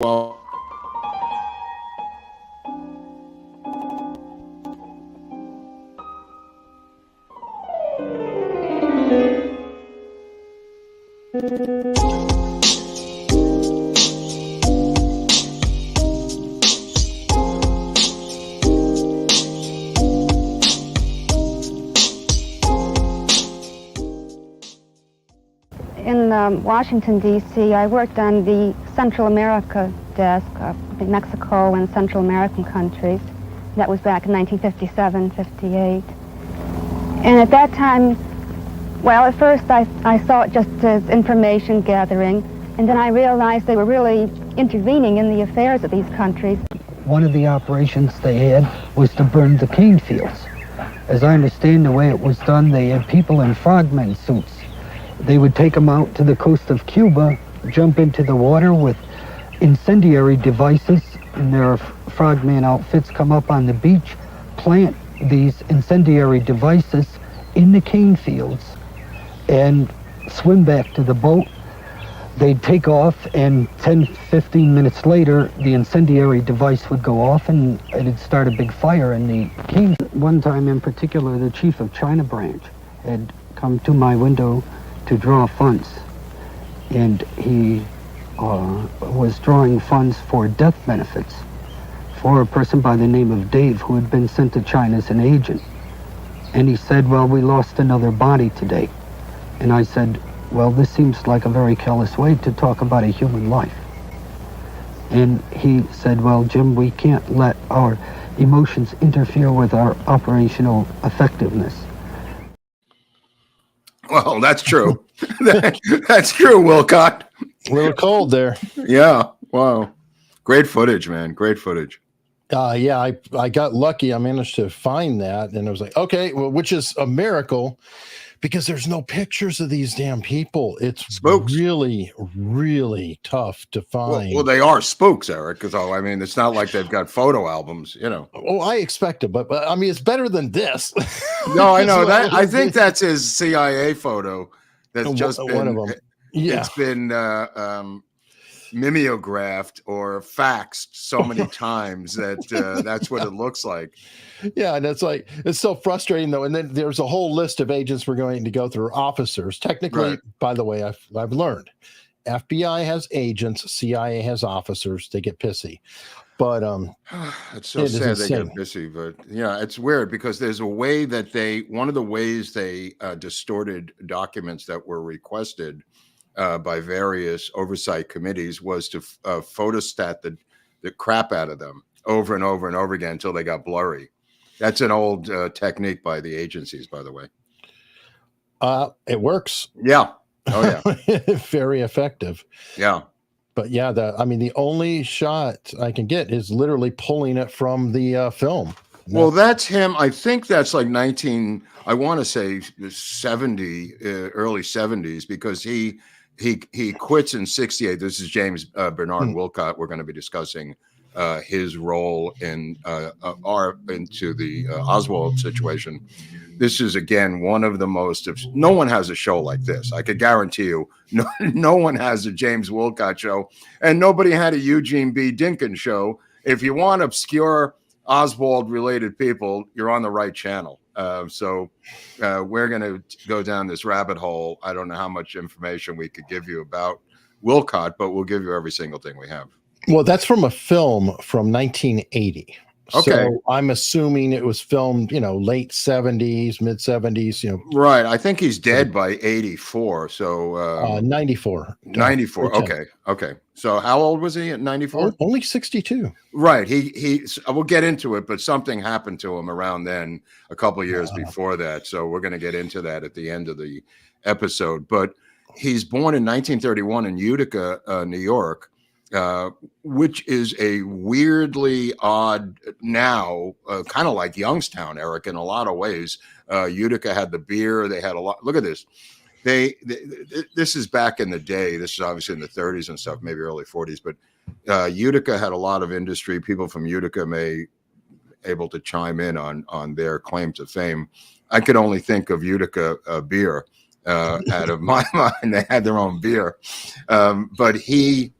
Well, in Washington, D.C., I worked on the Central America desk of Mexico and Central American countries. That was back in 1957, 58. And at that time, well, at first I saw it just as information gathering, and then I realized they were really intervening in the affairs of these countries. One of the operations they had was to burn the cane fields. As I understand the way it was done, they had people in frogmen suits. They would take them out to the coast of Cuba, jump into the water with incendiary devices in their frogman outfits, come up on the beach, plant these incendiary devices in the cane fields, and swim back to the boat. They'd take off, and 10, 15 minutes later, the incendiary device would go off, and it'd start a big fire in the cane. One time in particular, the chief of China branch had come to my window to draw funds, and he was drawing funds for death benefits for a person by the name of Dave who had been sent to China as an agent. And he said, well, we lost another body today. And I said, well, this seems like a very callous way to talk about a human life. And he said, well, Jim, we can't let our emotions interfere with our operational effectiveness. well, that's true. That's true, Wilcott. A little cold there. Yeah. Wow. Great footage, man. Great footage. Yeah, I got lucky. I managed to find that, and I was like, okay, well, which is a miracle because there's no pictures of these damn people. It's Spooks. Really, really tough to find. Well, they are spooks, Eric, because I mean, it's not like they've got photo albums, you know. Oh, I expected, but I mean, it's better than this. No, I know that. I think that's his CIA photo. That's just been, one of them. Yeah, it's been mimeographed or faxed so many times that that's what it looks like. Yeah, and it's like, it's so frustrating though. And then there's a whole list of agents we're going to go through, officers. Technically, Right. by the way, I've learned FBI has agents, CIA has officers. They get pissy, but It's so sad they get busy, but yeah, it's weird because there's a way that one of the ways they distorted documents that were requested by various oversight committees was to photostat the crap out of them over and over and over again until they got blurry. That's an old technique by the agencies, by the way. It works. Yeah. Oh yeah. Very effective. Yeah. But yeah, the only shot I can get is literally pulling it from the film. Well, that's him. I think that's like I want to say 70, early 70s, because he quits in 68. This is James Bernard Wilcott. We're going to be discussing his role into the Oswald situation. This is, again, one of the most, no one has a show like this. I could guarantee you, no one has a James Wilcott show, and nobody had a Eugene B. Dinkin show. If you want obscure Oswald-related people, you're on the right channel. So we're going to go down this rabbit hole. I don't know how much information we could give you about Wilcott, but we'll give you every single thing we have. Well, that's from a film from 1980. Okay. So I'm assuming it was filmed, late 70s, mid 70s, Right. I think he's dead by 84. So 94. 94. Okay. So how old was he at 94? Only 62. Right. We'll get into it, but something happened to him around then, a couple of years before that. So we're going to get into that at the end of the episode. But he's born in 1931 in Utica, New York. Which is a weirdly odd now, kind of like Youngstown, Eric, in a lot of ways. Utica had the beer. They had a lot. Look at this. This is back in the day. This is obviously in the 30s and stuff, maybe early 40s. But Utica had a lot of industry. People from Utica may able to chime in on their claim to fame. I could only think of Utica beer out of my mind. They had their own beer, but he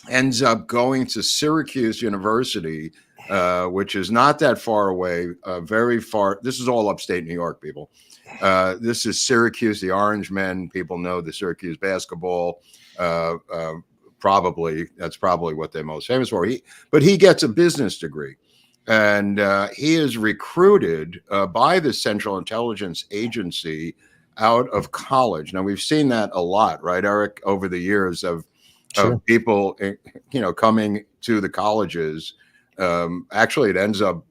ends up going to Syracuse University, which is not that far away, very far. This is all upstate New York, people. This is Syracuse, the Orange Men. People know the Syracuse basketball. Probably that's probably what they're most famous for. But he gets a business degree, and he is recruited by the Central Intelligence Agency out of college. Now we've seen that a lot, right, Eric, over the years of people, coming to the colleges. Actually, it ends up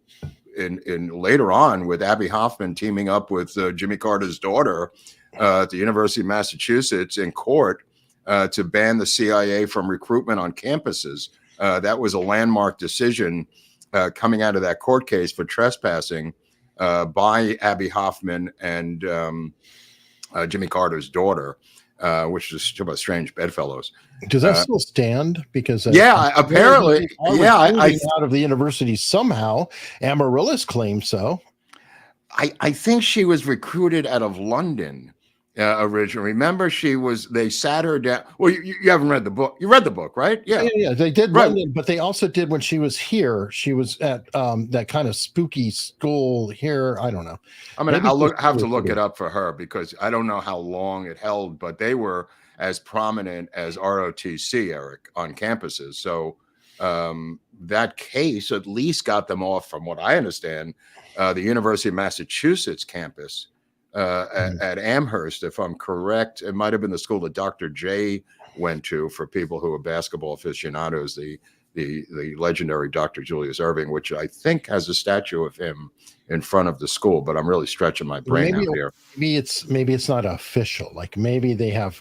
in later on with Abby Hoffman teaming up with Jimmy Carter's daughter at the University of Massachusetts in court to ban the CIA from recruitment on campuses. That was a landmark decision coming out of that court case for trespassing by Abby Hoffman and Jimmy Carter's daughter, which is about strange bedfellows. Does that still stand? Because apparently, out of the university somehow. Amaryllis claims so. I think she was recruited out of London originally. Remember, they sat her down. Well, you haven't read the book. You read the book, right? Yeah. They did London, but they also did when she was here. She was at that kind of spooky school here. I don't know. I'll have to look it up for her because I don't know how long it held, but they were as prominent as ROTC, Eric, on campuses. So that case at least got them off, from what I understand, the University of Massachusetts campus at Amherst, if I'm correct. It might have been the school that Dr. J went to, for people who are basketball aficionados, the legendary Dr. Julius Erving, which I think has a statue of him in front of the school, but I'm really stretching my brain out here. Maybe it's not official. Like maybe they have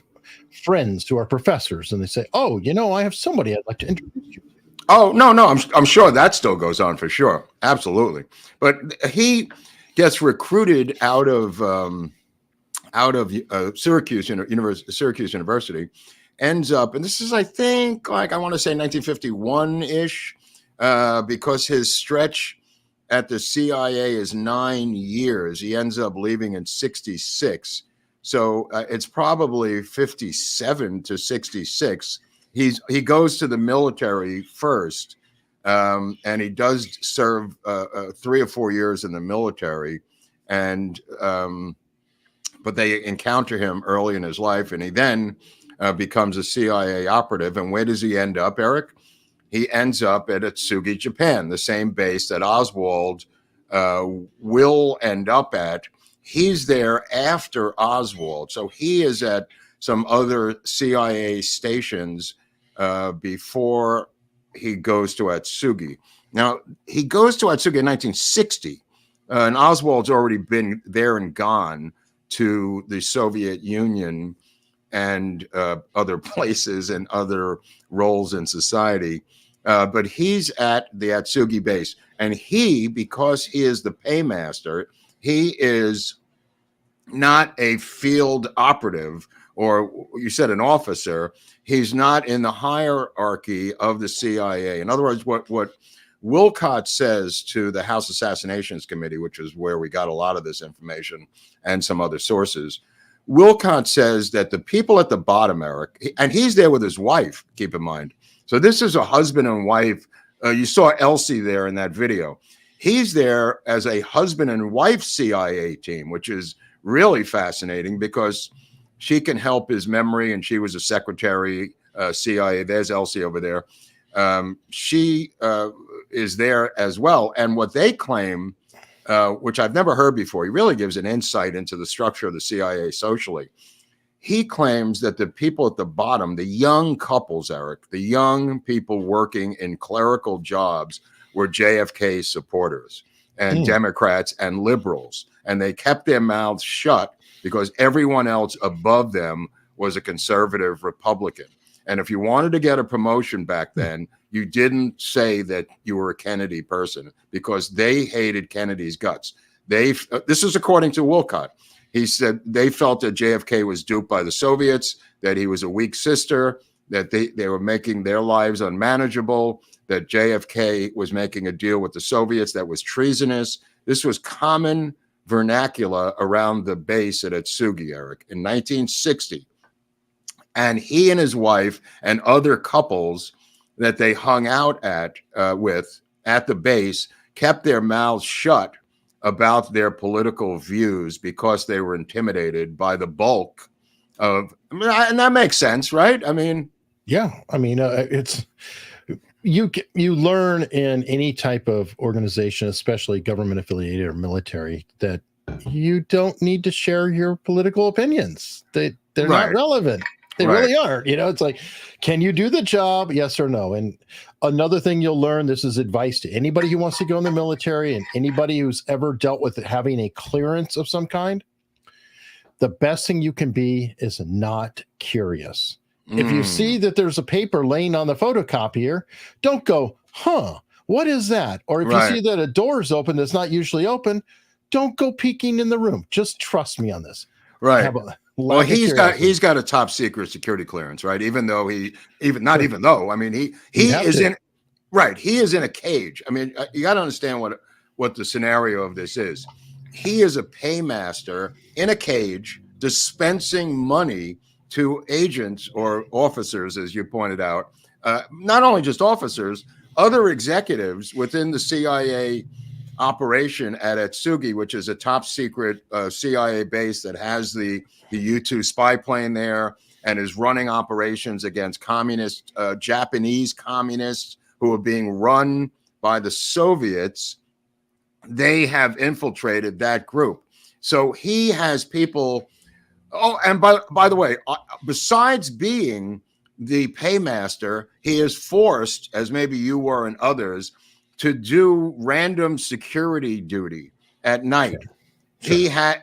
friends who are professors and they say, "Oh, I have somebody I'd like to introduce you to." Oh, no, I'm sure that still goes on for sure. Absolutely. But he gets recruited out of Syracuse University, ends up, and this is, I think, I want to say 1951-ish, because his stretch at the CIA is 9 years. He ends up leaving in 66. So it's probably 57 to 66. He goes to the military first, and he does serve 3 or 4 years in the military, and but they encounter him early in his life, and he then becomes a CIA operative. And where does he end up, Eric? He ends up at Atsugi, Japan, the same base that Oswald will end up at. He's there after Oswald, so he is at some other CIA stations before he goes to Atsugi. Now, he goes to Atsugi in 1960, and Oswald's already been there and gone to the Soviet Union and other places and other roles in society. But he's at the Atsugi base, and because he is the paymaster, he is not a field operative, or you said an officer. He's not in the hierarchy of the CIA. In other words, what Wilcott says to the House Assassinations Committee, which is where we got a lot of this information and some other sources, Wilcott says that the people at the bottom, Eric, and he's there with his wife, keep in mind. So this is a husband and wife. You saw Elsie there in that video. He's there as a husband and wife CIA team, which is really fascinating because she can help his memory, and she was a secretary CIA. There's Elsie over there. She is there as well. And what they claim, which I've never heard before, he really gives an insight into the structure of the CIA socially. He claims that the people at the bottom, the young couples, Eric, the young people working in clerical jobs, were JFK supporters and Democrats and liberals. And they kept their mouths shut because everyone else above them was a conservative Republican. And if you wanted to get a promotion back then, you didn't say that you were a Kennedy person because they hated Kennedy's guts. This is according to Wilcott. He said they felt that JFK was duped by the Soviets, that he was a weak sister, that they were making their lives unmanageable, that JFK was making a deal with the Soviets that was treasonous. This was common vernacular around the base at Atsugi, Eric, in 1960. And he and his wife and other couples that they hung out at the base kept their mouths shut about their political views because they were intimidated by the bulk of, and that makes sense, right? I mean, yeah, I mean, it's you learn in any type of organization, especially government affiliated or military, that you don't need to share your political opinions. They're not relevant. They really aren't. You know, it's like, can you do the job? Yes or no? And another thing you'll learn, this is advice to anybody who wants to go in the military and anybody who's ever dealt with having a clearance of some kind. The best thing you can be is not curious. If you see that there's a paper laying on the photocopier, don't go, what is that? Or if you see that a door is open that's not usually open, don't go peeking in the room. Just trust me on this. Right. Well, he's got a top secret security clearance, right? Even though he is in a cage. I mean, you got to understand what the scenario of this is. He is a paymaster in a cage dispensing money to agents or officers, as you pointed out, not only just officers, other executives within the CIA operation at Atsugi, which is a top secret CIA base that has the U-2 spy plane there and is running operations against Japanese communists who are being run by the Soviets. They have infiltrated that group. So he has people. Oh, and by the way, besides being the paymaster, he is forced, as maybe you were and others, to do random security duty at night. Sure. He had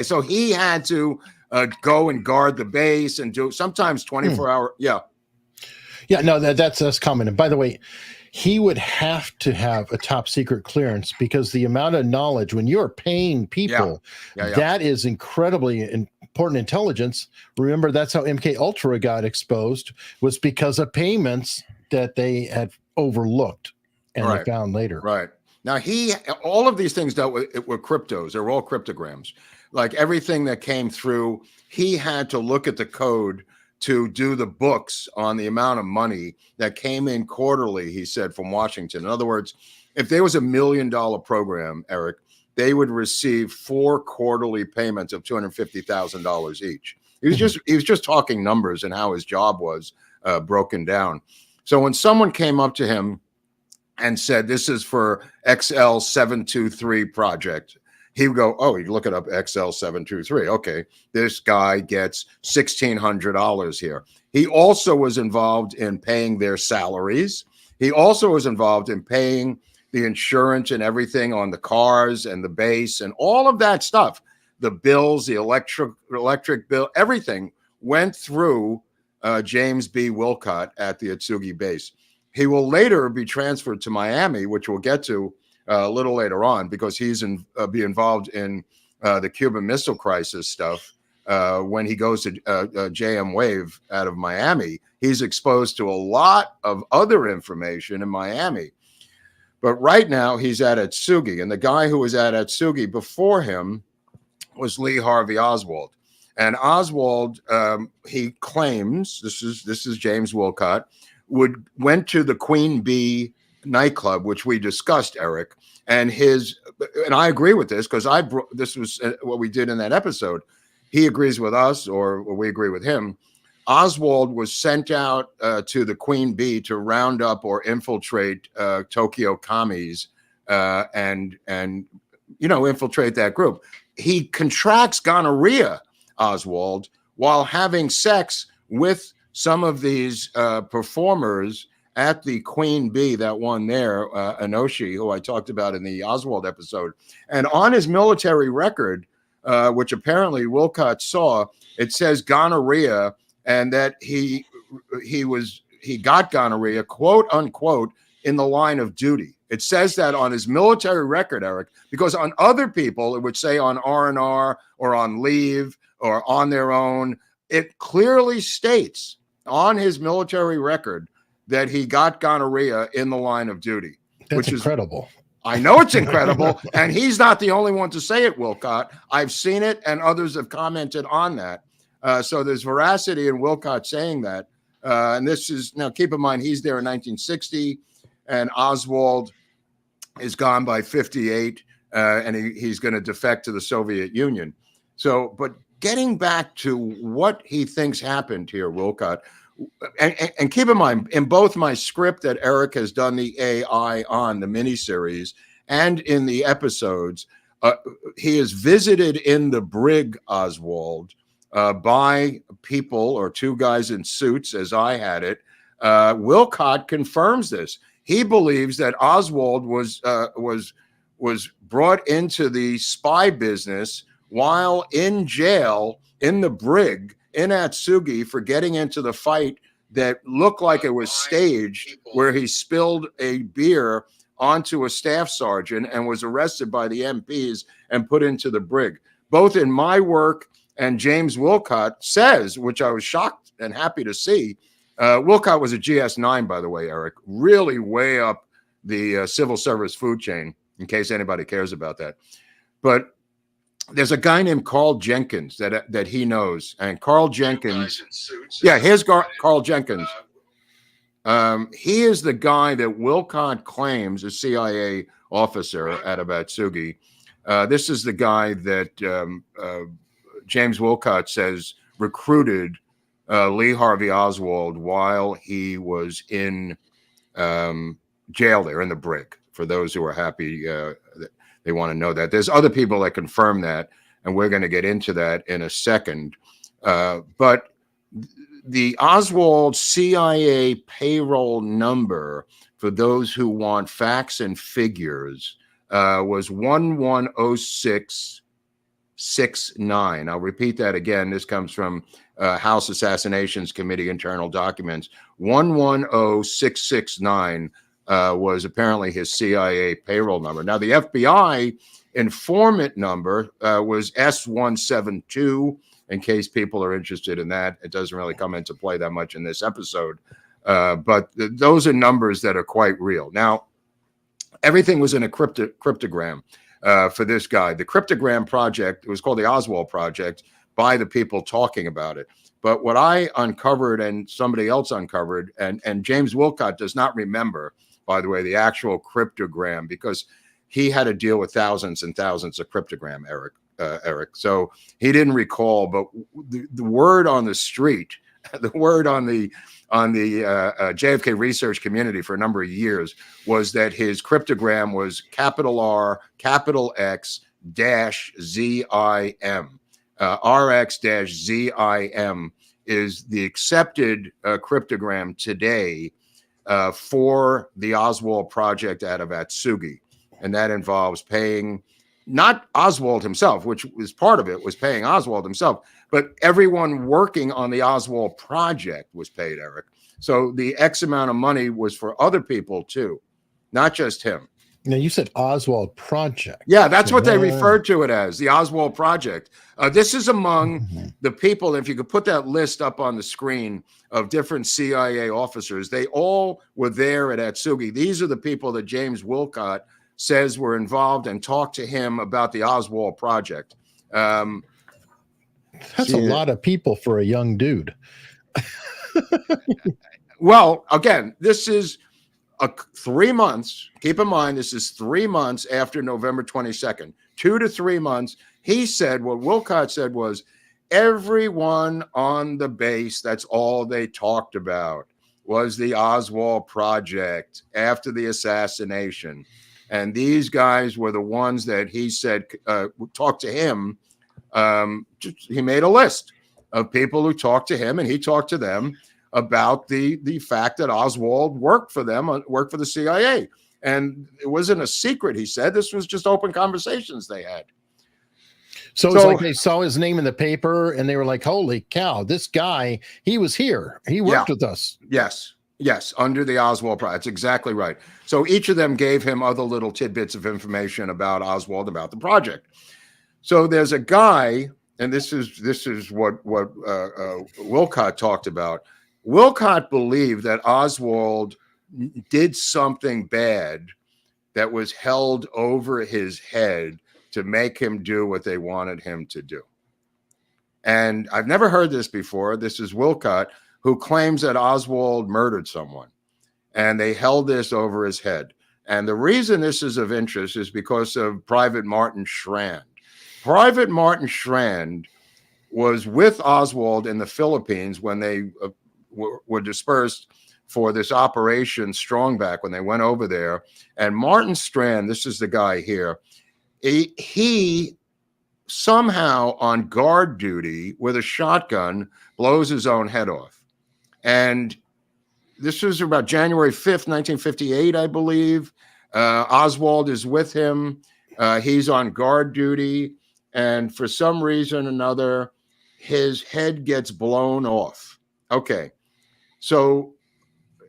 so he had to go and guard the base and do sometimes 24-hour. No, that's common. And by the way, he would have to have a top secret clearance because the amount of knowledge when you're paying people, that is incredibly important intelligence. Remember, that's how MK Ultra got exposed, was because of payments that they had overlooked and they found later. Right. Now all of these things dealt with cryptos. They were all cryptograms. Like everything that came through, he had to look at the code to do the books on the amount of money that came in quarterly, he said, from Washington. In other words, if there was $1 million program, Eric, they would receive 4 quarterly payments of $250,000 each. He was just talking numbers and how his job was broken down. So when someone came up to him and said, this is for XL 723 project, he would go, you look it up, XL 723. Okay, this guy gets $1,600 here. He also was involved in paying their salaries. He also was involved in paying the insurance and everything on the cars and the base and all of that stuff. The bills, the electric bill, everything went through James B Wilcott at the Atsugi base. He will later be transferred to Miami, which we'll get to a little later on, because he's be involved in the Cuban Missile Crisis stuff. When he goes to JM Wave out of Miami, he's exposed to a lot of other information in Miami. But right now he's at Atsugi, and the guy who was at Atsugi before him was Lee Harvey Oswald. And Oswald, he claims, this is James Wilcott, went to the Queen Bee nightclub, which we discussed, Eric, and I agree with this because this was what we did in that episode. He agrees with us, or we agree with him. Oswald was sent out to the Queen Bee to round up or infiltrate Tokyo commies and infiltrate that group. He contracts gonorrhea, Oswald, while having sex with some of these performers at the Queen Bee, that one there, Enoshi, who I talked about in the Oswald episode. And on his military record, which apparently Wilcott saw, it says gonorrhea, and that he got gonorrhea, quote unquote, in the line of duty. It says that on his military record, Eric, because on other people, it would say on R&R or on leave or on their own. It clearly states on his military record that he got gonorrhea in the line of duty. That's incredible. I know it's incredible. And he's not the only one to say it, Wilcott. I've seen it, and others have commented on that. So there's veracity in Wilcott saying that. And this is, now keep in mind, he's there in 1960, and Oswald is gone by 58, and he's going to defect to the Soviet Union. So, but getting back to what he thinks happened here, Wilcott, and keep in mind, in both my script that Eric has done the AI on, the miniseries, and in the episodes, he is visited in the brig, Oswald, by people or two guys in suits, as I had it. Wilcott confirms this. He believes that Oswald was brought into the spy business while in jail in the brig in Atsugi for getting into the fight that looked like it was staged, where he spilled a beer onto a staff sergeant and was arrested by the MPs and put into the brig. Both in my work and James Wilcott says, which I was shocked and happy to see, Wilcott was a GS9, by the way, Eric, really way up the civil service food chain, in case anybody cares about that. But there's a guy named Carl Jenkins that he knows, and Carl Jenkins, yeah, here's Carl Jenkins. He is the guy that Wilcott claims, a CIA officer out of Atsugi. This is the guy that James Wilcott says recruited Lee Harvey Oswald while he was in jail there in the brig. For those who are happy, they want to know that. There's other people that confirm that, and we're going to get into that in a second. But the Oswald CIA payroll number, for those who want facts and figures, was 110669. I'll repeat that again. This comes from House Assassinations Committee internal documents. 110669 was apparently his CIA payroll number. Now, the FBI informant number was S172, in case people are interested in that. It doesn't really come into play that much in this episode, but those are numbers that are quite real. Now, everything was in a cryptogram for this guy. The cryptogram project, it was called the Oswald Project, by the people talking about it. But what I uncovered and somebody else uncovered, and James Wilcott does not remember, by the way, the actual cryptogram, because he had to deal with thousands and thousands of cryptogram, Eric. So he didn't recall, but the word on the street, the word on the JFK research community for a number of years was that his cryptogram was capital R, capital X dash ZIM. RX dash ZIM is the accepted cryptogram today for the Oswald Project out of Atsugi. And that involves paying not Oswald himself, which was part of it, was paying Oswald himself, but everyone working on the Oswald Project was paid, Eric. So the X amount of money was for other people too, not just him. Now, you said Oswald Project. Yeah, that's what they referred to it as, the Oswald Project. This is among the people, if you could put that list up on the screen of different CIA officers, they all were there at Atsugi. These are the people that James Wilcott says were involved and talked to him about the Oswald Project. That's a lot of people for a young dude. Well, again, this is 3 months. Keep in mind, this is 3 months after November 22nd, 2 to 3 months. He said, what Wilcott said was, everyone on the base, that's all they talked about, was the Oswald Project after the assassination. And these guys were the ones that he said talked to him. He made a list of people who talked to him, and he talked to them about the fact that Oswald worked for them, worked for the CIA. And it wasn't a secret, he said. This was just open conversations they had. So it's like they saw his name in the paper and they were like, holy cow, this guy, he was here. He worked with us. Yes, under the Oswald Project. That's exactly right. So each of them gave him other little tidbits of information about Oswald, about the project. So there's a guy, and this is what Wilcott talked about. Wilcott believed that Oswald did something bad that was held over his head to make him do what they wanted him to do. And I've never heard this before. This is Wilcott, who claims that Oswald murdered someone, and they held this over his head. And the reason this is of interest is because of Private Martin Strand. Private Martin Strand was with Oswald in the Philippines when they were dispersed for this Operation Strongback, when they went over there. And Martin Strand, this is the guy here, he somehow on guard duty with a shotgun blows his own head off. And this was about January 5th, 1958, I believe. Oswald is with him. He's on guard duty. And for some reason or another, his head gets blown off. Okay. So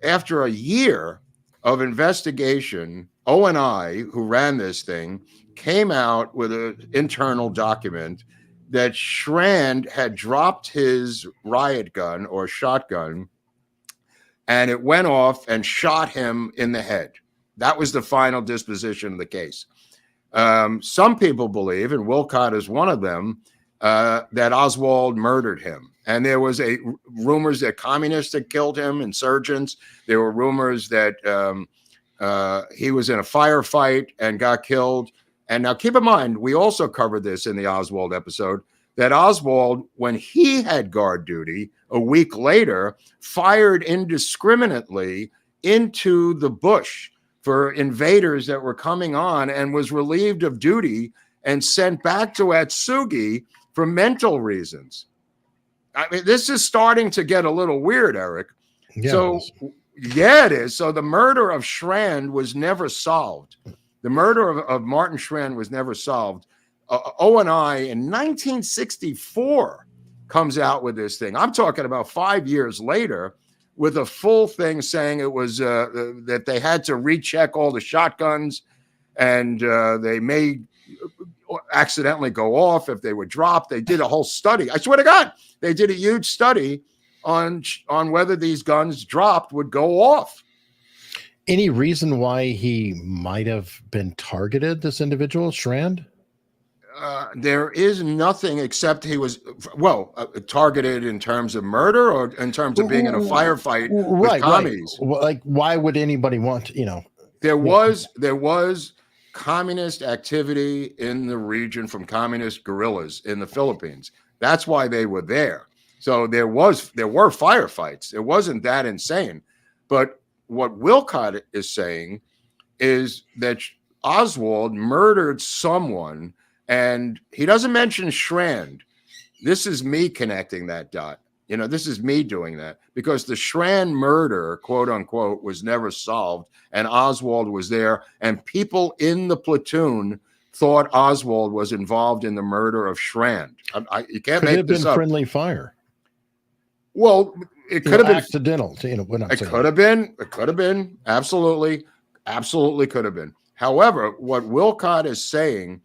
after a year of investigation, O&I, who ran this thing, came out with an internal document that Strand had dropped his riot gun or shotgun, and it went off and shot him in the head. That was the final disposition of the case. Some people believe, and Wilcott is one of them, that Oswald murdered him. And there was rumors that communists had killed him, insurgents. There were rumors that he was in a firefight and got killed. And now keep in mind, we also covered this in the Oswald episode, that Oswald, when he had guard duty a week later, fired indiscriminately into the bush for invaders that were coming on, and was relieved of duty and sent back to Atsugi for mental reasons. I mean, this is starting to get a little weird, Eric. Yeah, so, yeah, it is. So the murder of Strand was never solved. The murder of Martin Strand was never solved. O&I in 1964 comes out with this thing. I'm talking about 5 years later, with a full thing saying it was that they had to recheck all the shotguns, and they may accidentally go off if they were dropped. They did a whole study. I swear to God, they did a huge study on whether these guns dropped would go off. Any reason why he might have been targeted, this individual, Strand? There is nothing except he was, targeted in terms of murder or in terms of being in a firefight with commies. Right. Like, why would anybody want, you know? There was communist activity in the region from communist guerrillas in the Philippines. That's why they were there. So there were firefights. It wasn't that insane. But what Wilcott is saying is that Oswald murdered someone, and he doesn't mention Strand. This is me connecting that dot. You know, this is me doing that, because the Strand murder, quote unquote, was never solved, and Oswald was there, and people in the platoon thought Oswald was involved in the murder of Strand. You can't make this up. Friendly fire. Well, it could have been accidental. You know, it could have been. It could have been. Absolutely could have been. However, what Wilcott is saying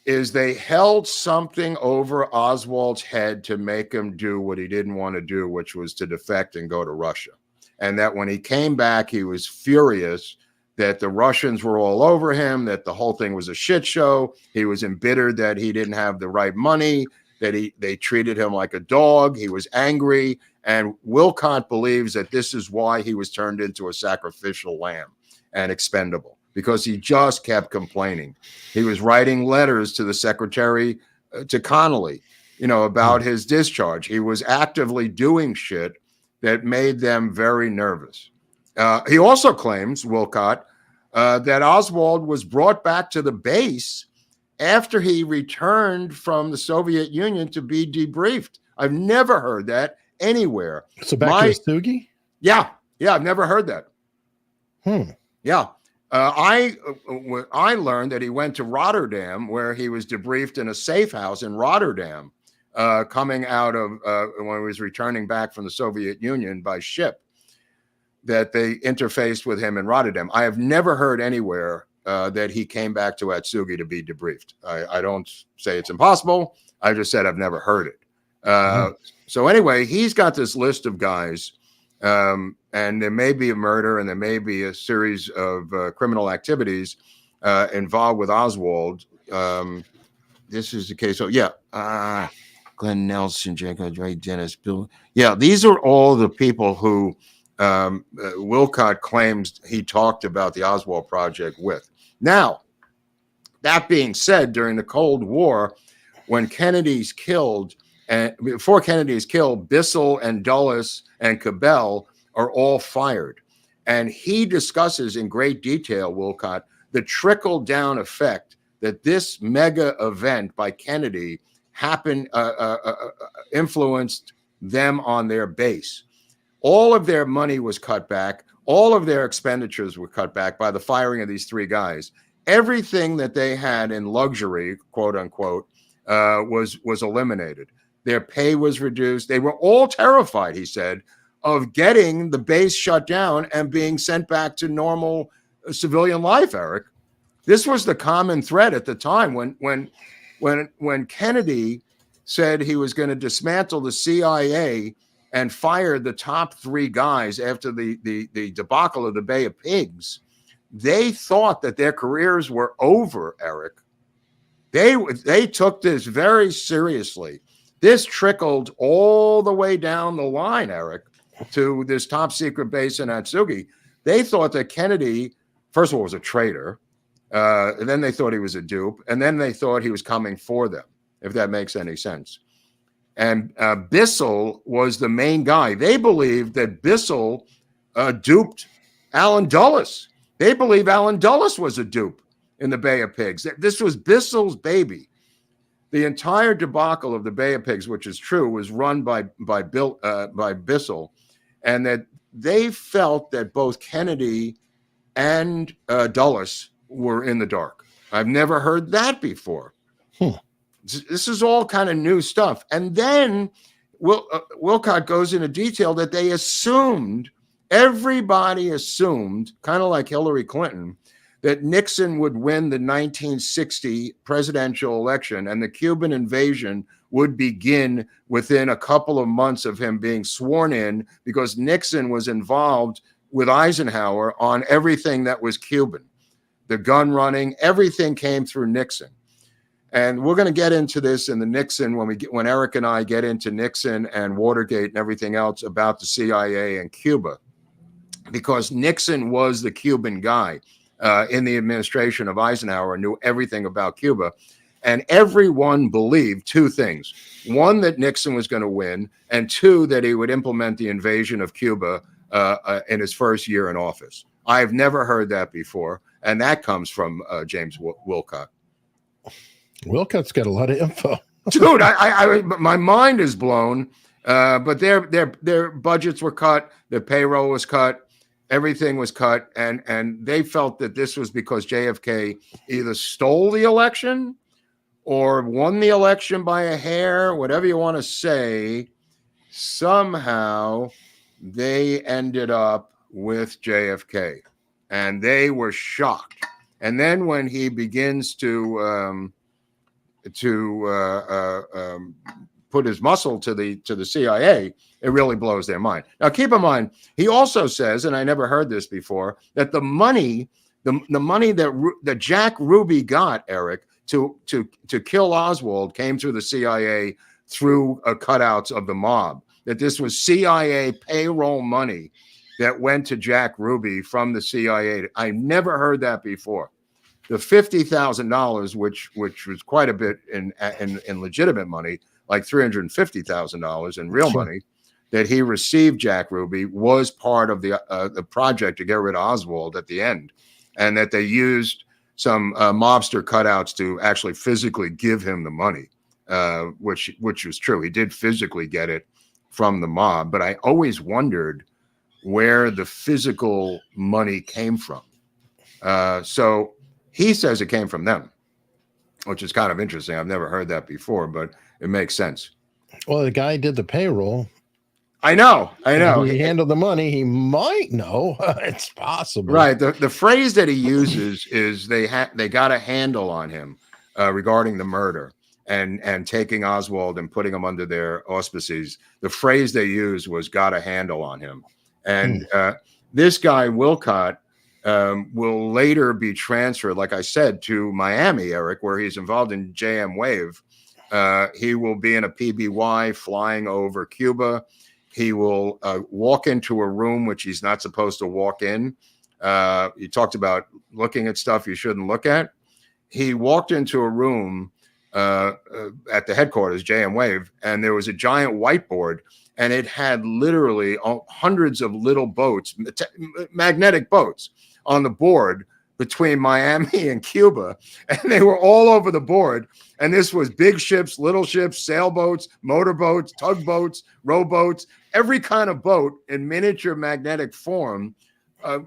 is they held something over Oswald's head to make him do what he didn't want to do, which was to defect and go to Russia. And that when he came back, he was furious that the Russians were all over him, that the whole thing was a shit show. He was embittered that he didn't have the right money, that they treated him like a dog. He was angry. And Wilcott believes that this is why he was turned into a sacrificial lamb and expendable, because he just kept complaining. He was writing letters to the secretary, to Connolly, about his discharge. He was actively doing shit that made them very nervous. He also claims, Wilcott, that Oswald was brought back to the base after he returned from the Soviet Union to be debriefed. I've never heard that anywhere. So back to Atsugi? Yeah, I've never heard that. Yeah. I learned that he went to Rotterdam, where he was debriefed in a safe house in Rotterdam, coming out of when he was returning back from the Soviet Union by ship, that they interfaced with him in Rotterdam. I have never heard anywhere that he came back to Atsugi to be debriefed. I don't say it's impossible. I just said I've never heard it. So anyway, he's got this list of guys, and there may be a murder and there may be a series of criminal activities involved with Oswald. This is the case. So yeah, Glenn Nelson, Jacob Ray Dennis, Bill. Yeah, these are all the people who Wilcott claims he talked about the Oswald Project with. Now, that being said, during the Cold War, when Kennedy's killed, and before Kennedy is killed, Bissell and Dulles and Cabell are all fired. And he discusses in great detail, Wilcott, the trickle-down effect that this mega event by Kennedy happened, influenced them on their base. All of their money was cut back. All of their expenditures were cut back by the firing of these three guys. Everything that they had in luxury, quote unquote, was eliminated. Their pay was reduced. They were all terrified, he said, of getting the base shut down and being sent back to normal civilian life, Eric. This was the common thread at the time when Kennedy said he was going to dismantle the CIA and fire the top three guys after the debacle of the Bay of Pigs. They thought that their careers were over, Eric. They took this very seriously. This trickled all the way down the line, Eric, to this top secret base in Atsugi. They thought that Kennedy, first of all, was a traitor. And then they thought he was a dupe. And then they thought he was coming for them, if that makes any sense. And Bissell was the main guy. They believed that Bissell duped Alan Dulles. They believe Alan Dulles was a dupe in the Bay of Pigs. This was Bissell's baby. The entire debacle of the Bay of Pigs, which is true, was run by Bissell, and that they felt that both Kennedy and Dulles were in the dark. I've never heard that before. This is all kind of new stuff. And then Wilcott goes into detail that they assumed, everybody assumed, kind of like Hillary Clinton, that Nixon would win the 1960 presidential election and the Cuban invasion would begin within a couple of months of him being sworn in, because Nixon was involved with Eisenhower on everything that was Cuban. The gun running, everything came through Nixon. And we're going to get into this in the Nixon when Eric and I get into Nixon and Watergate and everything else about the CIA and Cuba, because Nixon was the Cuban guy in the administration of Eisenhower, knew everything about Cuba. And everyone believed two things. One, that Nixon was going to win, and two, that he would implement the invasion of Cuba in his first year in office. I've never heard that before. And that comes from James Wilcott. Wilcott's got a lot of info. Dude, my mind is blown. But their budgets were cut. Their payroll was cut. Everything was cut. And they felt that this was because JFK either stole the election or won the election by a hair, whatever you want to say. Somehow they ended up with JFK. And they were shocked. And then when he begins to put his muscle to the CIA, it really blows their mind. Now, keep in mind, he also says, and I never heard this before, that the money that Jack Ruby got, Eric, to kill Oswald came through the CIA through cutouts of the mob. That this was CIA payroll money that went to Jack Ruby from the CIA. I never heard that before. The $50,000, which was quite a bit in legitimate money, like $350,000 in real money, that he received Jack Ruby, was part of the project to get rid of Oswald at the end, and that they used some mobster cutouts to actually physically give him the money, which was true. He did physically get it from the mob, but I always wondered where the physical money came from. So he says it came from them, which is kind of interesting. I've never heard that before, but it makes sense. Well, the guy did the payroll. I know. He handled the money. He might know. It's possible. Right. The phrase that he uses is they got a handle on him regarding the murder and taking Oswald and putting him under their auspices. The phrase they used was got a handle on him. And this guy, Wilcott, will later be transferred, like I said, to Miami, Eric, where he's involved in JM Wave He will be in a PBY flying over Cuba. He will walk into a room which he's not supposed to walk in. You talked about looking at stuff you shouldn't look at. He walked into a room at the headquarters, JM Wave, and there was a giant whiteboard, and it had literally hundreds of little boats, magnetic boats, on the board between Miami and Cuba, and they were all over the board. And this was big ships, little ships, sailboats, motorboats, tugboats, rowboats, every kind of boat in miniature magnetic form.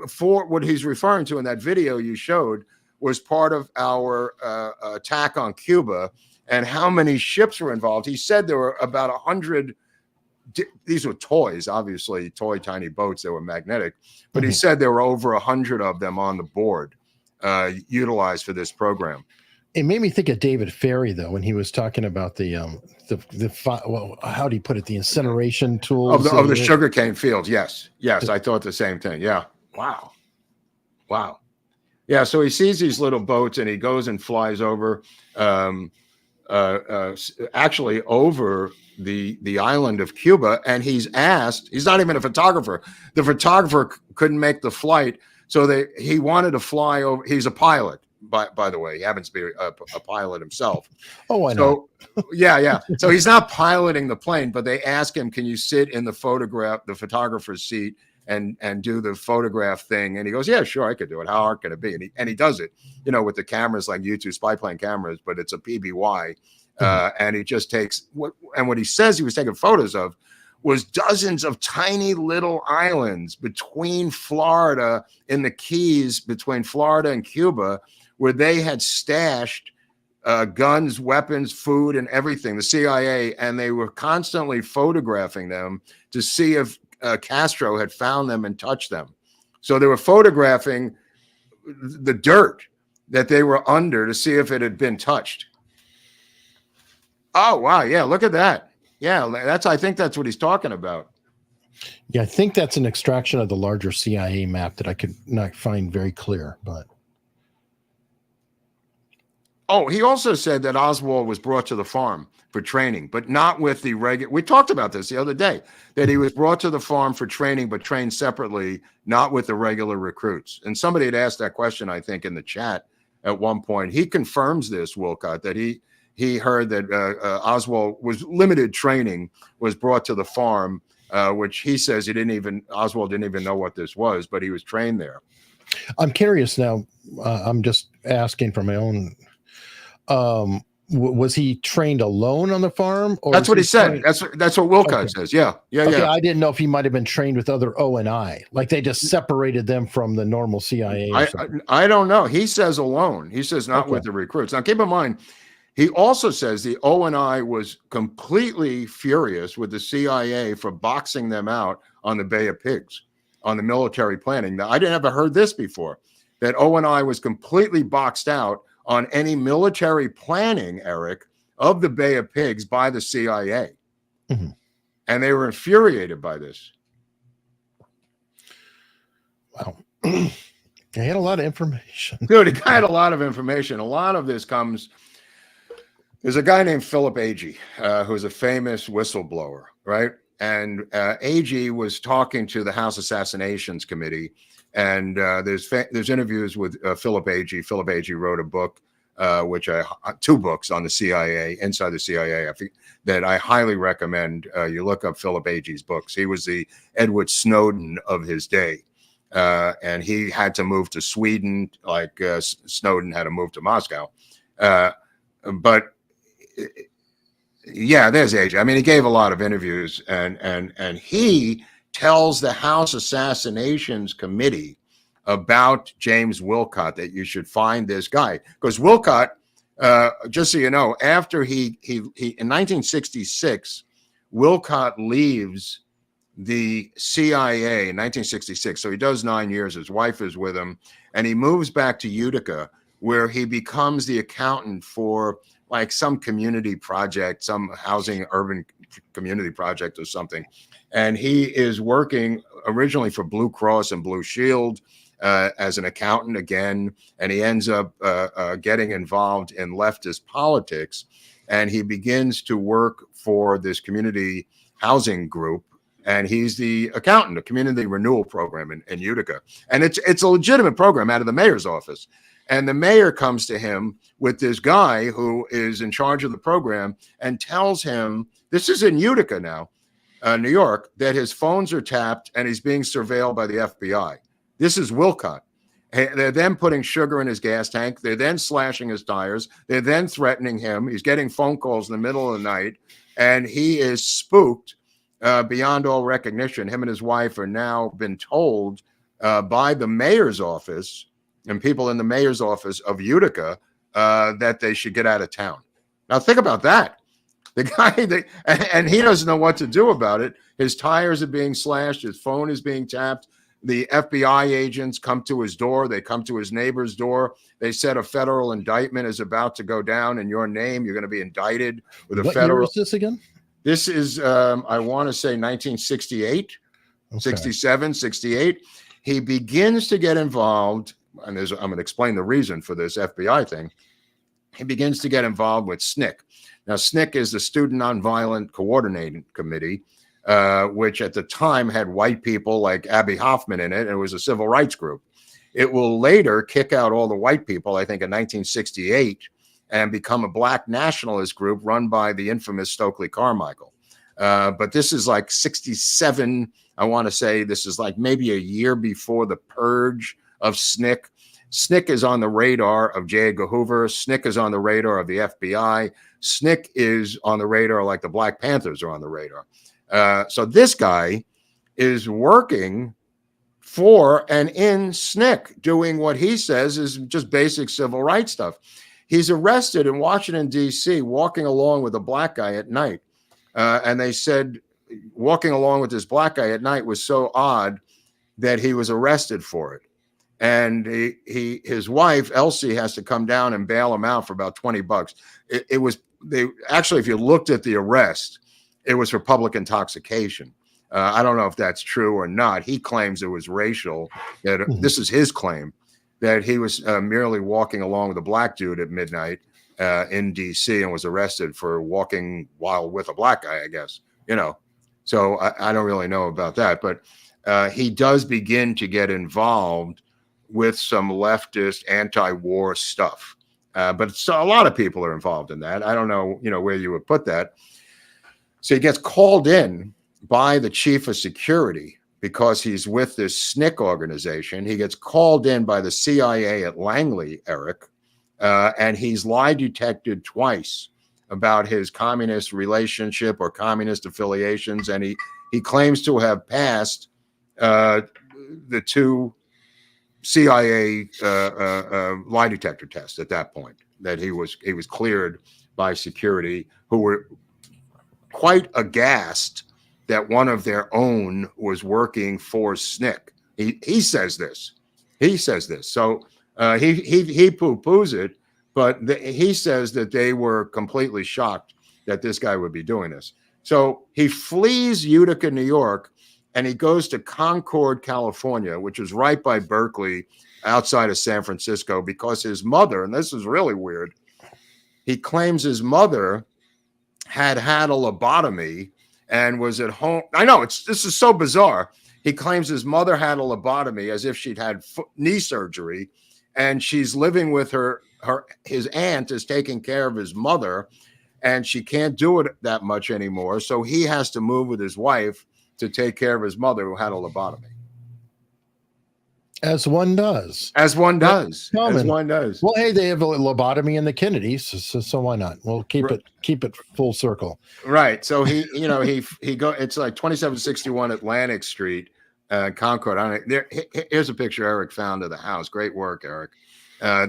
For what he's referring to in that video you showed was part of our attack on Cuba, and how many ships were involved. He said there were about 100. These were toys, obviously, tiny boats that were magnetic, but he said there were over 100 of them on the board utilized for this program. It made me think of David Ferry, though, when he was talking about well, how do you put it? The incineration tools of the sugarcane fields. Yes. I thought the same thing. Yeah. Wow. Yeah. So he sees these little boats, and he goes and flies over, actually over the island of Cuba. And he's asked, he's not even a photographer. The photographer couldn't make the flight. So he wanted to fly over. He's a pilot, by the way. He happens to be a pilot himself. Oh, I know. Yeah. So he's not piloting the plane, but they ask him, can you sit in the photographer's seat and do the photograph thing? And he goes, yeah, sure, I could do it. How hard can it be? And he does it, with the cameras like U2 spy plane cameras, but it's a PBY. And he just takes what he says he was taking photos of was dozens of tiny little islands between Florida, in the Keys between Florida and Cuba, where they had stashed guns, weapons, food, and everything, the CIA, and they were constantly photographing them to see if Castro had found them and touched them. So they were photographing the dirt that they were under to see if it had been touched. Oh, wow. Yeah, look at that. Yeah, I think that's what he's talking about. Yeah, I think that's an extraction of the larger CIA map that I could not find very clear, but. Oh, he also said that Oswald was brought to the farm for training, but not with the regular. We talked about this the other day, that he was brought to the farm for training, but trained separately, not with the regular recruits. And somebody had asked that question, I think, in the chat at one point. He confirms this, Wilcott, that he heard that Oswald was limited training, was brought to the farm, which he says Oswald didn't even know what this was, but he was trained there. I'm curious now. I'm just asking for my own. Was he trained alone on the farm? Or that's what he said. That's what Wilcott says. Yeah. I didn't know if he might have been trained with other O&I, like they just separated them from the normal CIA. I don't know. He says alone. He says not with the recruits. Now, keep in mind, he also says the O&I was completely furious with the CIA for boxing them out on the Bay of Pigs, on the military planning. Now, I didn't ever heard this before, that O&I was completely boxed out on any military planning, Eric, of the Bay of Pigs by the CIA. Mm-hmm. And they were infuriated by this. Wow. He had a lot of information. Dude, he had a lot of information. A lot of this comes... There's a guy named Philip Agee, who's a famous whistleblower, right? And Agee was talking to the House Assassinations Committee, and there's interviews with Philip Agee. Philip Agee wrote a book, two books on the CIA, inside the CIA, that I highly recommend. You look up Philip Agee's books. He was the Edward Snowden of his day, and he had to move to Sweden, like Snowden had to move to Moscow. But yeah, there's Agee. I mean, he gave a lot of interviews, and he tells the House Assassinations Committee about James Wilcott, that you should find this guy, because Wilcott, just so you know, after he in 1966, Wilcott leaves the CIA in 1966. So he does 9 years. His wife is with him, and he moves back to Utica, where he becomes the accountant for like some community project, some housing urban community project or something. And he is working originally for Blue Cross and Blue Shield as an accountant again. And he ends up getting involved in leftist politics. and he begins to work for this community housing group. And he's the accountant, a community renewal program in Utica. And it's a legitimate program out of the mayor's office. And the mayor comes to him with this guy who is in charge of the program and tells him, this is in Utica now, New York, that his phones are tapped and he's being surveilled by the FBI. This is Wilcott. They're then putting sugar in his gas tank. They're then slashing his tires. They're then threatening him. He's getting phone calls in the middle of the night, and he is spooked beyond all recognition. Him and his wife are now been told by the mayor's office and people in the mayor's office of Utica that they should get out of town. Now think about that. The guy, and he doesn't know what to do about it. His tires are being slashed. His phone is being tapped. The FBI agents come to his door. They come to his neighbor's door. They said a federal indictment is about to go down in your name. You're going to be indicted with a federal. What year is this again? This is, I want to say 1968, okay. 67, 68. He begins to get involved, and I'm going to explain the reason for this FBI thing. He begins to get involved with SNCC. Now, SNCC is the Student Nonviolent Coordinating Committee, which at the time had white people like Abby Hoffman in it, and it was a civil rights group. It will later kick out all the white people, I think in 1968, and become a black nationalist group run by the infamous Stokely Carmichael. But this is like 67, I want to say this is like maybe a year before the purge of SNCC. SNCC is on the radar of J. Edgar Hoover. SNCC is on the radar of the FBI. SNCC is on the radar like the Black Panthers are on the radar. So this guy is working for and in SNCC, doing what he says is just basic civil rights stuff. He's arrested in Washington, D.C., walking along with a black guy at night. And they said walking along with this black guy at night was so odd that he was arrested for it. And his wife, Elsie, has to come down and bail him out for about $20. Actually, if you looked at the arrest, it was for public intoxication. I don't know if that's true or not. He claims it was racial. This is his claim, that he was merely walking along with a black dude at midnight in D.C. and was arrested for walking while with a black guy, I guess. So I don't really know about that. But he does begin to get involved with some leftist anti-war stuff. But a lot of people are involved in that. I don't know, where you would put that. So he gets called in by the chief of security because he's with this SNCC organization. He gets called in by the CIA at Langley, Eric, and he's lie detected twice about his communist relationship or communist affiliations. And he claims to have passed the two CIA lie detector tests at that point, that he was cleared by security, who were quite aghast that one of their own was working for SNCC. He says this. So he poo-poos it, but he says that they were completely shocked that this guy would be doing this. So he flees Utica, New York, and he goes to Concord, California, which is right by Berkeley, outside of San Francisco, because his mother, and this is really weird, he claims his mother had a lobotomy and was at home. I know, this is so bizarre. He claims his mother had a lobotomy as if she'd had knee surgery, and she's living with his aunt is taking care of his mother, and she can't do it that much anymore. So he has to move with his wife to take care of his mother who had a lobotomy. As one does. Well, hey, they have a lobotomy in the Kennedys, so why not? We'll keep it full circle. Right. So he it's like 2761 Atlantic Street, Concord. Here's a picture Eric found of the house. Great work, Eric.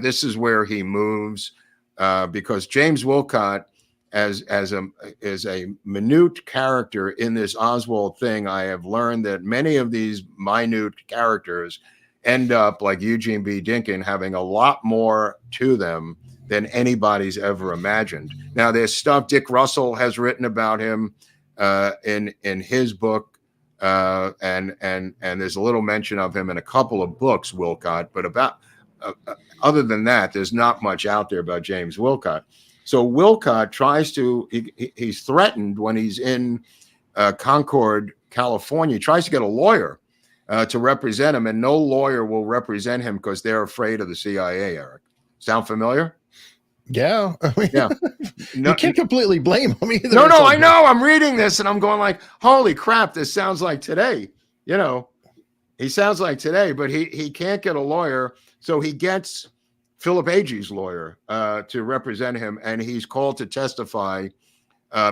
This is where he moves because James Wilcott, as a minute character in this Oswald thing, I have learned that many of these minute characters end up like Eugene B. Dinkin, having a lot more to them than anybody's ever imagined. Now, there's stuff Dick Russell has written about him in his book, and there's a little mention of him in a couple of books, Wilcott. But about other than that, there's not much out there about James Wilcott. So Wilcott tries to, he's threatened when he's in Concord, California. He tries to get a lawyer to represent him, and no lawyer will represent him because they're afraid of the CIA, Eric. Sound familiar? Yeah. I mean, Yeah. you can't completely blame him either. No, I know. I'm reading this and I'm going like, holy crap, this sounds like today. You know, he sounds like today, but he can't get a lawyer. So he gets Philip Agee's lawyer to represent him, and he's called to testify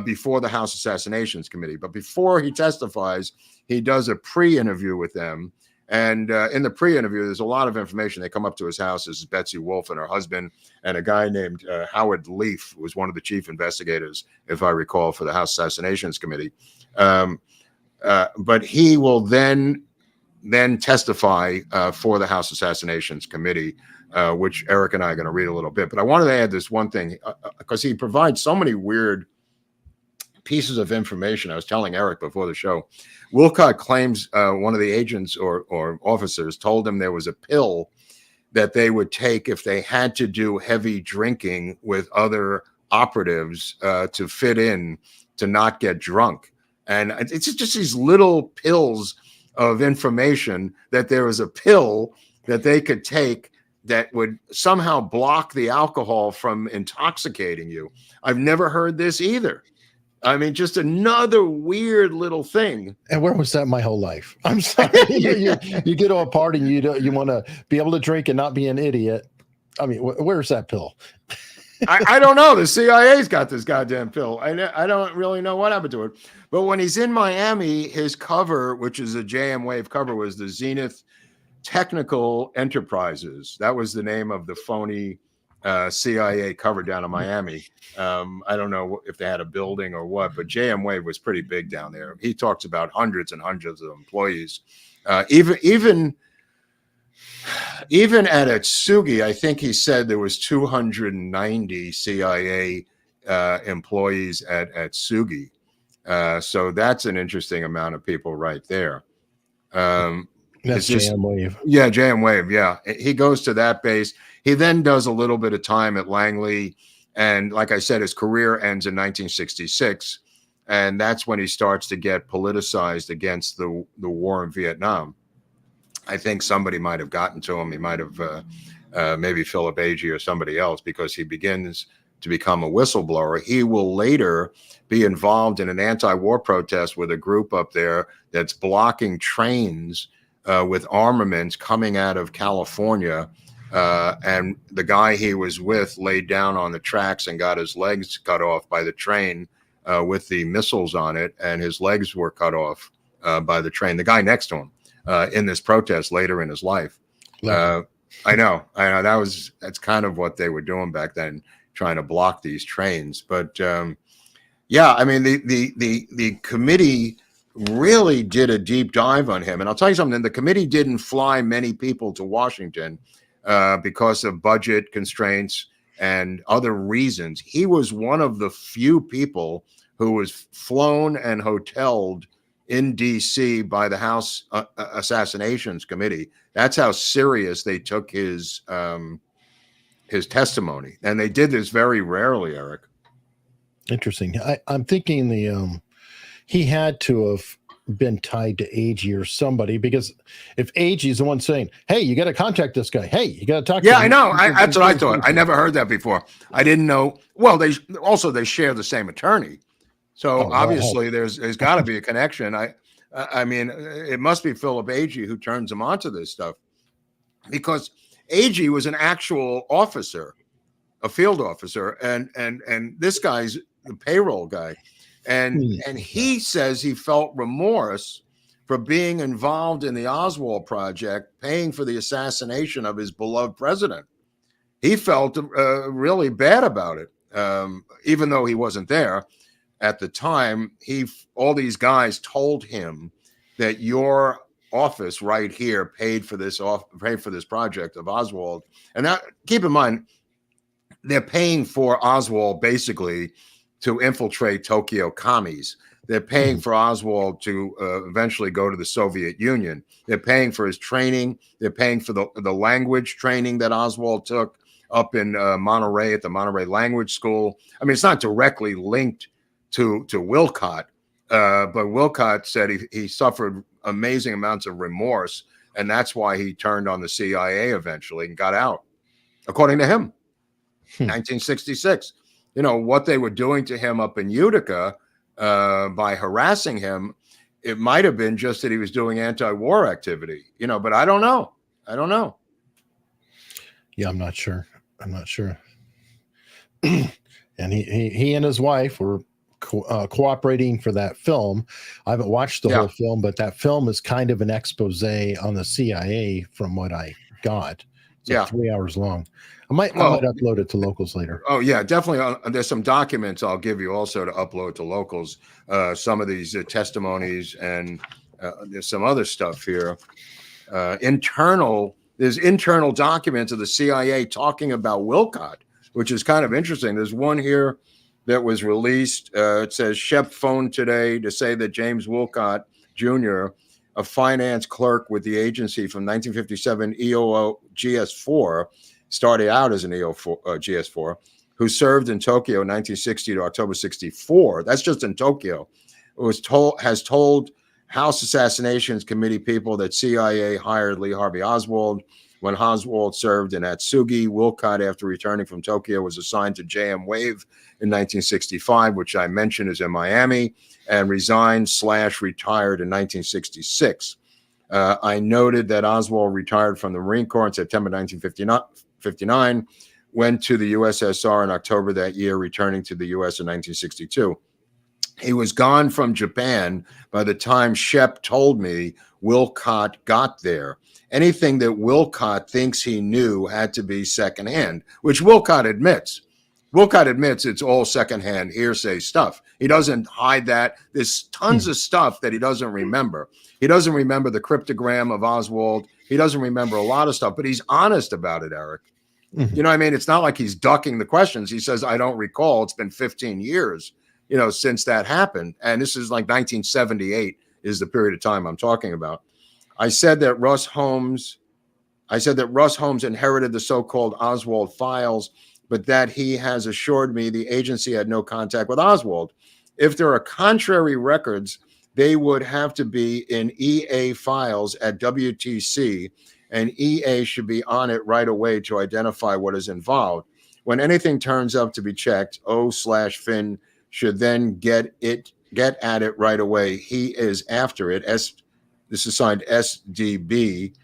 before the House Assassinations Committee. But before he testifies, he does a pre-interview with them. And in the pre-interview, there's a lot of information. They come up to his house. This is Betsy Wolfe and her husband, and a guy named Howard Leaf, who was one of the chief investigators, if I recall, for the House Assassinations Committee. But he will then testify for the House Assassinations Committee, which Eric and I are going to read a little bit. But I wanted to add this one thing, because he provides so many weird pieces of information. I was telling Eric before the show, Wilcott claims one of the agents or officers told him there was a pill that they would take if they had to do heavy drinking with other operatives to fit in, to not get drunk. And it's just these little pills of information, that there was a pill that they could take that would somehow block the alcohol from intoxicating you. I've never heard this either. I mean, just another weird little thing. And where was that my whole life? I'm sorry. you get to a party and you want to be able to drink and not be an idiot. I mean, where's that pill? I don't know. The CIA's got this goddamn pill. I don't really know what happened to it. But when he's in Miami, his cover, which is a JM Wave cover, was the Zenith Technical Enterprises. That was the name of the phony CIA cover down in Miami. I don't know if they had a building or what, but JM Wave was pretty big down there. He talks about hundreds and hundreds of employees. Even at Atsugi, I think he said there was 290 CIA employees at Atsugi. So that's an interesting amount of people right there. That's JM Wave. Yeah, JM Wave. Yeah. He goes to that base. He then does a little bit of time at Langley. And like I said, his career ends in 1966. And that's when he starts to get politicized against the war in Vietnam. I think somebody might have gotten to him. He might have maybe Philip Agee or somebody else, because he begins to become a whistleblower. He will later be involved in an anti-war protest with a group up there that's blocking trains with armaments coming out of California. And the guy he was with laid down on the tracks and got his legs cut off by the train with the missiles on it, and his legs were cut off by the train. The guy next to him in this protest later in his life. I know. That's kind of what they were doing back then, trying to block these trains. But yeah, I mean, the committee really did a deep dive on him. And I'll tell you something, the committee didn't fly many people to Washington because of budget constraints and other reasons. He was one of the few people who was flown and hoteled in D.C. by the House Assassinations Committee. That's how serious they took his testimony. And they did this very rarely, Eric. Interesting. I'm thinking he had to have been tied to Agee or somebody, because if Agee is the one saying, hey, you got to contact this guy. Hey, you got to talk to him. Yeah, I know. That's what I thought. I never heard that before. I didn't know. Well, they share the same attorney. So obviously there's got to be a connection. I mean, it must be Philip Agee who turns him onto this stuff, because Agee was an actual officer, a field officer, and this guy's the payroll guy. And he says he felt remorse for being involved in the Oswald project, paying for the assassination of his beloved president. He felt really bad about it, even though he wasn't there at the time. All these guys told him that your office right here paid for this project of Oswald. And that, keep in mind, they're paying for Oswald basically to infiltrate Tokyo commies. They're paying for Oswald to eventually go to the Soviet Union. They're paying for his training. They're paying for the language training that Oswald took. up in Monterey at the Monterey Language School. I mean, it's not directly linked to Wilcott, but Wilcott said he suffered amazing amounts of remorse, and that's why he turned on the CIA eventually and got out, according to him. 1966. You know, what they were doing to him up in Utica by harassing him, it might have been just that he was doing anti-war activity, you know, but I don't know. Yeah, I'm not sure. And he and his wife were cooperating for that film. I haven't watched the whole film, but that film is kind of an expose on the CIA from what I got. It's like 3 hours long. I might upload it to Locals later. Oh yeah, definitely. There's some documents I'll give you also to upload to Locals. Some of these testimonies, and there's some other stuff here. There's internal documents of the CIA talking about Wilcott, which is kind of interesting. There's one here that was released. It says Shep phoned today to say that James Wilcott Jr., a finance clerk with the agency from 1957 EOO GS4, started out as an EO4, GS4, who served in Tokyo 1960 to October 64. That's just in Tokyo. Has told House Assassinations Committee people that CIA hired Lee Harvey Oswald. When Oswald served in Atsugi, Wilcott, after returning from Tokyo, was assigned to JM Wave in 1965, which I mentioned is in Miami, and resigned/retired in 1966. I noted that Oswald retired from the Marine Corps in September 1959, went to the USSR in October that year, returning to the US in 1962. He was gone from Japan by the time Shep told me Wilcott got there. Anything that Wilcott thinks he knew had to be secondhand, which Wilcott admits. Wilcott admits it's all secondhand hearsay stuff. He doesn't hide that. There's tons of stuff that he doesn't remember. He doesn't remember the cryptogram of Oswald. He doesn't remember a lot of stuff, but he's honest about it, Eric. You know what I mean? It's not like he's ducking the questions. He says, I don't recall. It's been 15 years, you know, since that happened. And this is like 1978 is the period of time I'm talking about. I said that Russ Holmes inherited the so-called Oswald files, but that he has assured me the agency had no contact with Oswald. If there are contrary records, they would have to be in EA files at WTC, and EA should be on it right away to identify what is involved. When anything turns up to be checked, O/Fin should then get at it right away. He is after it. This is signed SDB,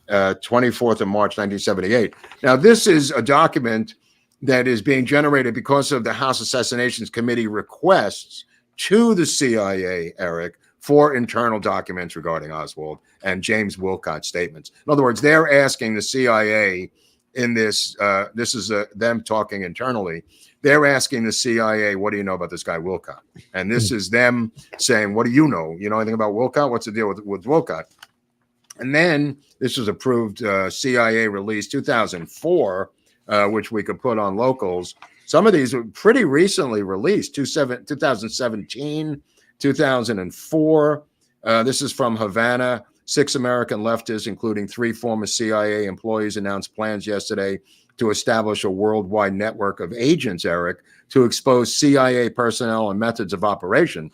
24th of March, 1978. Now, this is a document that is being generated because of the House Assassinations Committee requests to the CIA, Eric, for internal documents regarding Oswald and James Wilcott's statements. In other words, they're asking the CIA in this, this is them talking internally, they're asking the CIA, what do you know about this guy Wilcott? And this is them saying, what do you know? You know anything about Wilcott? What's the deal with Wilcott? And then this was approved CIA release 2004, which we could put on Locals. Some of these were pretty recently released, 2017, 2004. This is from Havana. 6 American leftists, including 3 former CIA employees, announced plans yesterday to establish a worldwide network of agents, Eric, to expose CIA personnel and methods of operation.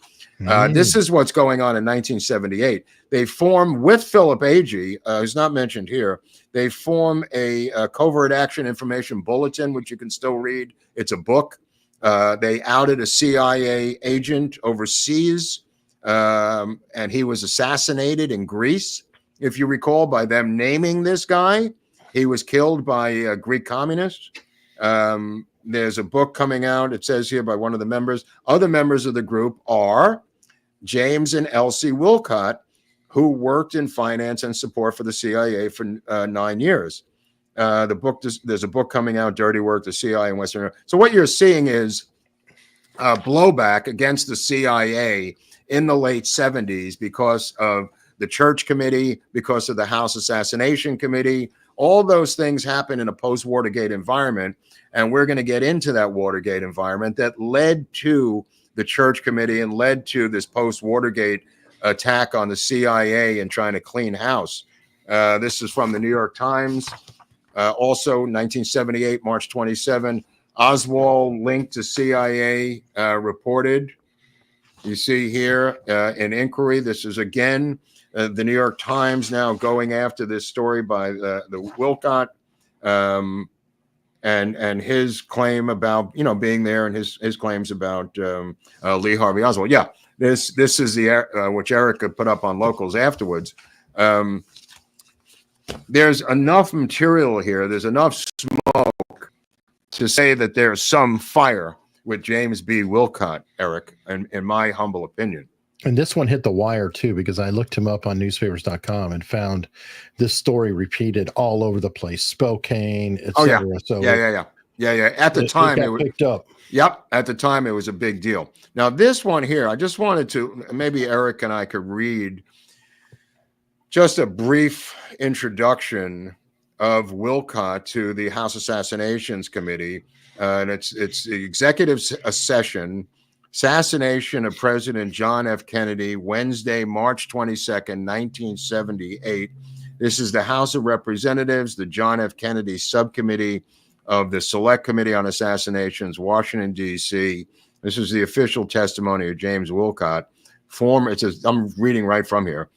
This is what's going on in 1978. They form with Philip Agee, who's not mentioned here. They form a covert action information bulletin, which you can still read. It's a book. They outed a CIA agent overseas, and he was assassinated in Greece, if you recall, by them naming this guy. He was killed by Greek communists. There's a book coming out, it says here, by one of the members. Other members of the group are James and Elsie Wilcott, who worked in finance and support for the CIA for 9 years. There's a book coming out, Dirty Work, the CIA in Western Europe. So what you're seeing is blowback against the CIA in the late 70s because of the Church Committee, because of the House Assassination Committee. All those things happen in a post-Watergate environment, and we're going to get into that Watergate environment that led to the Church Committee and led to this post-Watergate attack on the CIA and trying to clean house. This is from the New York Times. Also, 1978, March 27, Oswald linked to CIA reported. You see here an inquiry. This is again the New York Times now going after this story by the Wilcott and his claim about being there, and his claims about Lee Harvey Oswald. Yeah, this is the which Erica put up on Locals afterwards. There's enough material here. There's enough smoke to say that there's some fire with James B. Wilcott, Eric, in my humble opinion. And this one hit the wire too, because I looked him up on newspapers.com and found this story repeated all over the place, Spokane, etc. Oh, yeah. So Yeah. At the time, it got picked up. Yep. At the time, it was a big deal. Now, this one here, I just wanted to, maybe Eric and I could read just a brief introduction of Wilcott to the House Assassinations Committee. And it's the executive session, assassination of President John F. Kennedy, Wednesday, March 22nd, 1978. This is the House of Representatives, the John F. Kennedy Subcommittee of the Select Committee on Assassinations, Washington, D.C. This is the official testimony of James Wilcott, I'm reading right from here,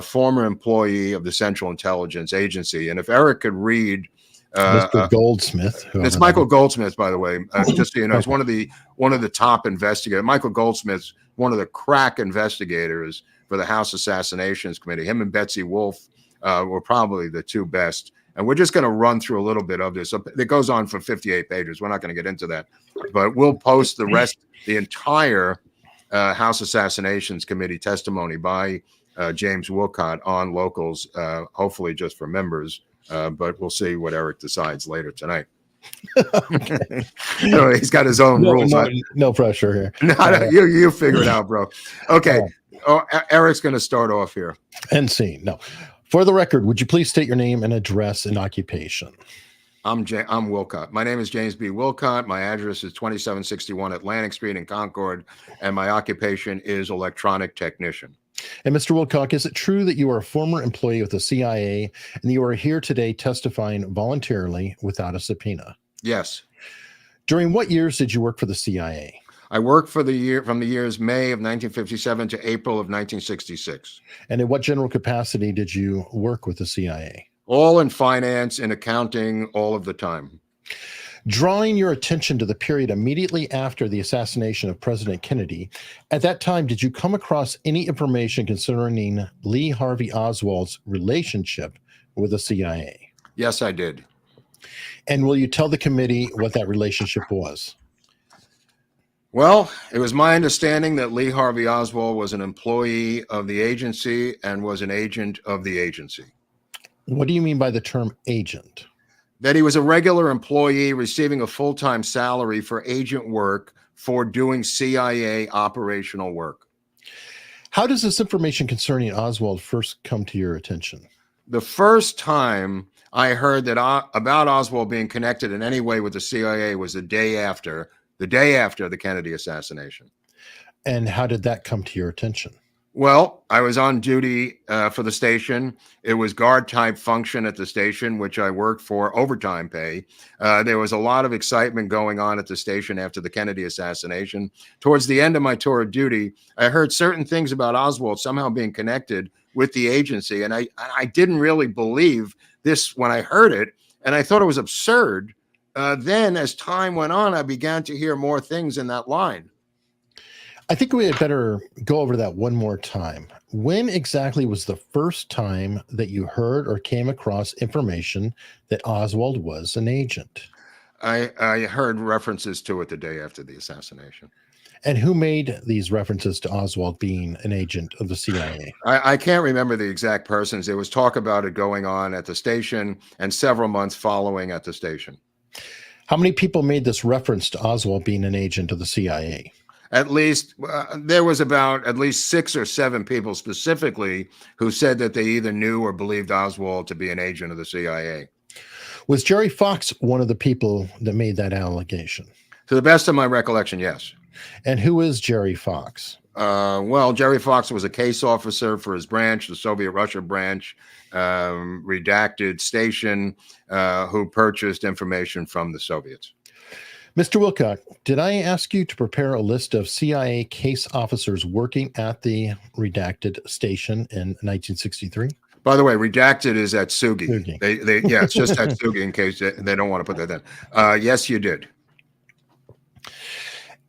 former employee of the Central Intelligence Agency. And if Eric could read Mr. Goldsmith. It's Michael Goldsmith, by the way. Just so you know, he's one of the top investigators. Michael Goldsmith's one of the crack investigators for the House Assassinations Committee. Him and Betsy Wolfe were probably the two best. And we're just going to run through a little bit of this. It goes on for 58 pages. We're not going to get into that, but we'll post the entire House Assassinations Committee testimony by James Wilcott on Locals, hopefully just for members. But we'll see what Eric decides later tonight. Okay. He's got his own rules. No pressure here. No, you figure it out, bro. Okay. Eric's going to start off here. And scene. No. For the record, would you please state your name and address and occupation? I'm Wilcott. My name is James B. Wilcott. My address is 2761 Atlantic Street in Concord, and my occupation is electronic technician. And Mr. Wilcott, is it true that you are a former employee with the CIA and you are here today testifying voluntarily without a subpoena? Yes. During what years did you work for the CIA? I worked from the years May of 1957 to April of 1966. And in what general capacity did you work with the CIA? All in finance and accounting, all of the time. Drawing your attention to the period immediately after the assassination of President Kennedy, at that time, did you come across any information concerning Lee Harvey Oswald's relationship with the CIA? Yes, I did. And will you tell the committee what that relationship was? Well, it was my understanding that Lee Harvey Oswald was an employee of the agency and was an agent of the agency. What do you mean by the term agent? That he was a regular employee receiving a full-time salary for agent work for doing CIA operational work. How does this information concerning Oswald first come to your attention? The first time I heard that about Oswald being connected in any way with the CIA was the day after the Kennedy assassination. And how did that come to your attention? Well, I was on duty for the station. It was guard type function at the station, which I worked for, overtime pay. There was a lot of excitement going on at the station after the Kennedy assassination. Towards the end of my tour of duty, I heard certain things about Oswald somehow being connected with the agency. And I didn't really believe this when I heard it. And I thought it was absurd. Then as time went on, I began to hear more things in that line. I think we had better go over that one more time. When exactly was the first time that you heard or came across information that Oswald was an agent? I heard references to it the day after the assassination. And who made these references to Oswald being an agent of the CIA? I can't remember the exact persons. There was talk about it going on at the station and several months following at the station. How many people made this reference to Oswald being an agent of the CIA? At least there was about at least 6 or 7 people specifically who said that they either knew or believed Oswald to be an agent of the CIA. Was Jerry Fox one of the people that made that allegation? To the best of my recollection, yes. And who is Jerry Fox? Well, Jerry Fox was a case officer for his branch, the Soviet Russia branch, redacted station, who purchased information from the Soviets. Mr. Wilcott, did I ask you to prepare a list of CIA case officers working at the redacted station in 1963? By the way, redacted is Atsugi. Atsugi. Yeah, it's just Atsugi in case they don't want to put that in. Yes, you did.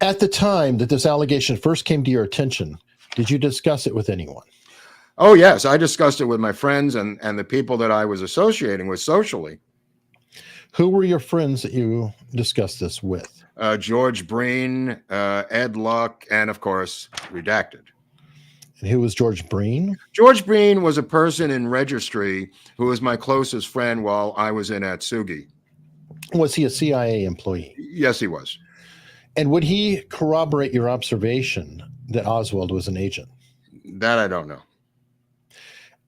At the time that this allegation first came to your attention, did you discuss it with anyone? Oh, yes. I discussed it with my friends and the people that I was associating with socially. Who were your friends that you discussed this with? George Breen, Ed Luck, and of course, redacted. And who was George Breen? George Breen was a person in registry who was my closest friend while I was in Atsugi. Was he a CIA employee? Yes, he was. And would he corroborate your observation that Oswald was an agent? That I don't know.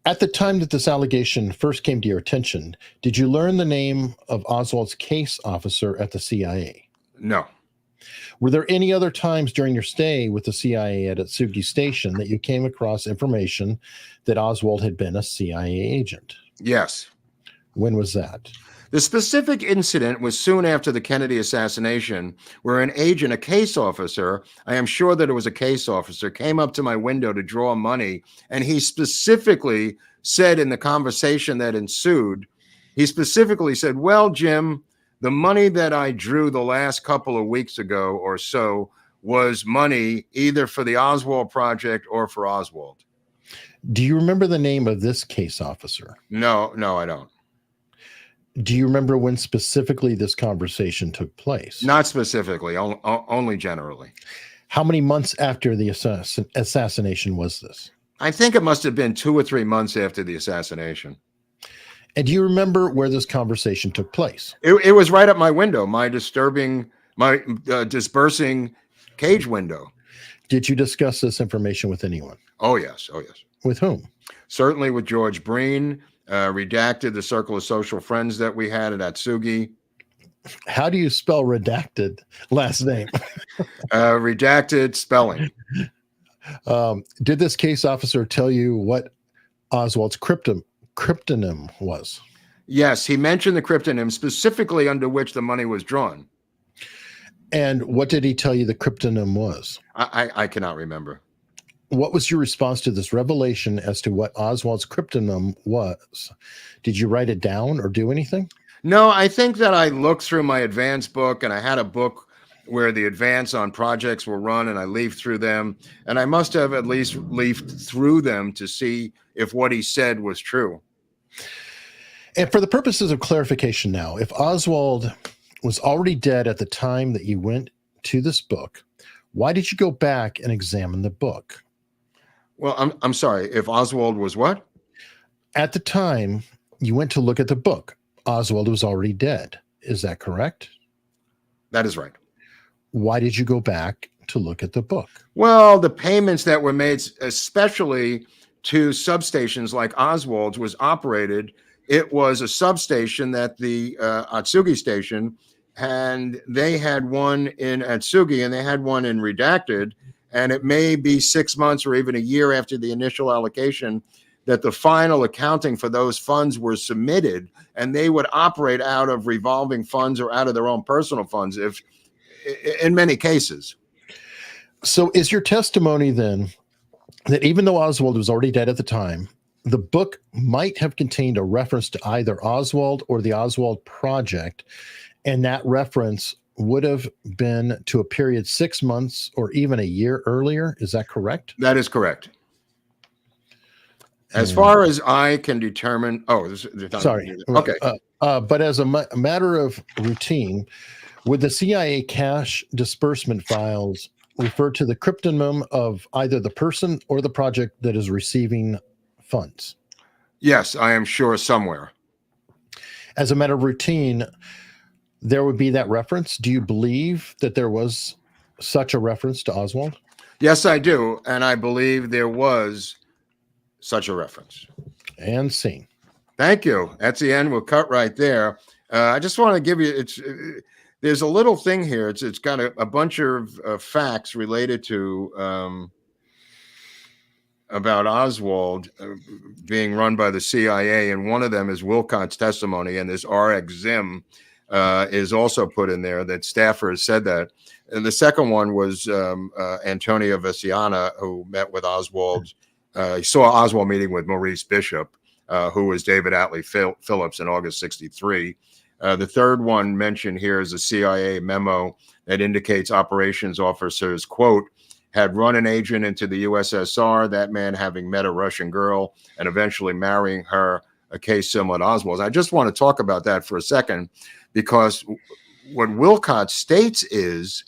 At the time that this allegation first came to your attention, did you learn the name of Oswald's case officer at the CIA? No. Were there any other times during your stay with the CIA at Atsugi Station that you came across information that Oswald had been a CIA agent? Yes. When was that? The specific incident was soon after the Kennedy assassination, where an agent, a case officer, I am sure that it was a case officer, came up to my window to draw money. And he specifically said in the conversation that ensued, he specifically said, well, Jim, the money that I drew the last couple of weeks ago or so was money either for the Oswald project or for Oswald. Do you remember the name of this case officer? No, I don't. Do you remember when specifically this conversation took place? Not specifically, only generally. How many months after the assassination was this? I think it must have been 2 or 3 months after the assassination. And do you remember where this conversation took place? It was right at my window, my dispersing cage window. Did you discuss this information with anyone? Oh, yes. With whom? Certainly with George Breen, redacted, the circle of social friends that we had at Atsugi. How do you spell redacted last name? Redacted spelling. Did this case officer tell you what Oswald's cryptonym was? Yes, he mentioned the cryptonym specifically under which the money was drawn. And what did he tell you the cryptonym was? I cannot remember. What was your response to this revelation as to what Oswald's cryptonym was? Did you write it down or do anything? No, I think that I looked through my advance book, and I had a book where the advance on projects were run, and I leafed through them, and I must have at least leafed through them to see if what he said was true. And for the purposes of clarification now, if Oswald was already dead at the time that you went to this book, why did you go back and examine the book? Well, I'm sorry, if Oswald was what? At the time you went to look at the book, Oswald was already dead. Is that correct? That is right. Why did you go back to look at the book? Well, the payments that were made, especially to substations like Oswald's, was operated. It was a substation that the Atsugi station, and they had one in Atsugi and they had one in Redacted. And it may be 6 months or even a year after the initial allocation that the final accounting for those funds were submitted, and they would operate out of revolving funds or out of their own personal funds, if in many cases. So is your testimony then that even though Oswald was already dead at the time, the book might have contained a reference to either Oswald or the Oswald project, and that reference would have been to a period 6 months or even a year earlier? Is that correct? That is correct. As far as I can determine, sorry. Okay. But as a matter of routine, would the CIA cash disbursement files refer to the cryptonym of either the person or the project that is receiving funds? Yes, I am sure somewhere. As a matter of routine, there would be that reference. Do you believe that there was such a reference to Oswald? Yes, I do. And I believe there was such a reference. And scene. Thank you. That's the end. We'll cut right there. I just want to give you, there's a little thing here. It's got a bunch of facts related to about Oswald being run by the CIA, and one of them is Wilcott's testimony, and this RX Zim is also put in there that staffers said that. And the second one was Antonio Veciana, who met with Oswald. He saw Oswald meeting with Maurice Bishop, who was David Atlee Phillips in August '63. The third one mentioned here is a CIA memo that indicates operations officers, quote, had run an agent into the USSR, that man having met a Russian girl and eventually marrying her, a case similar to Oswald's. I just want to talk about that for a second, because what Wilcott states is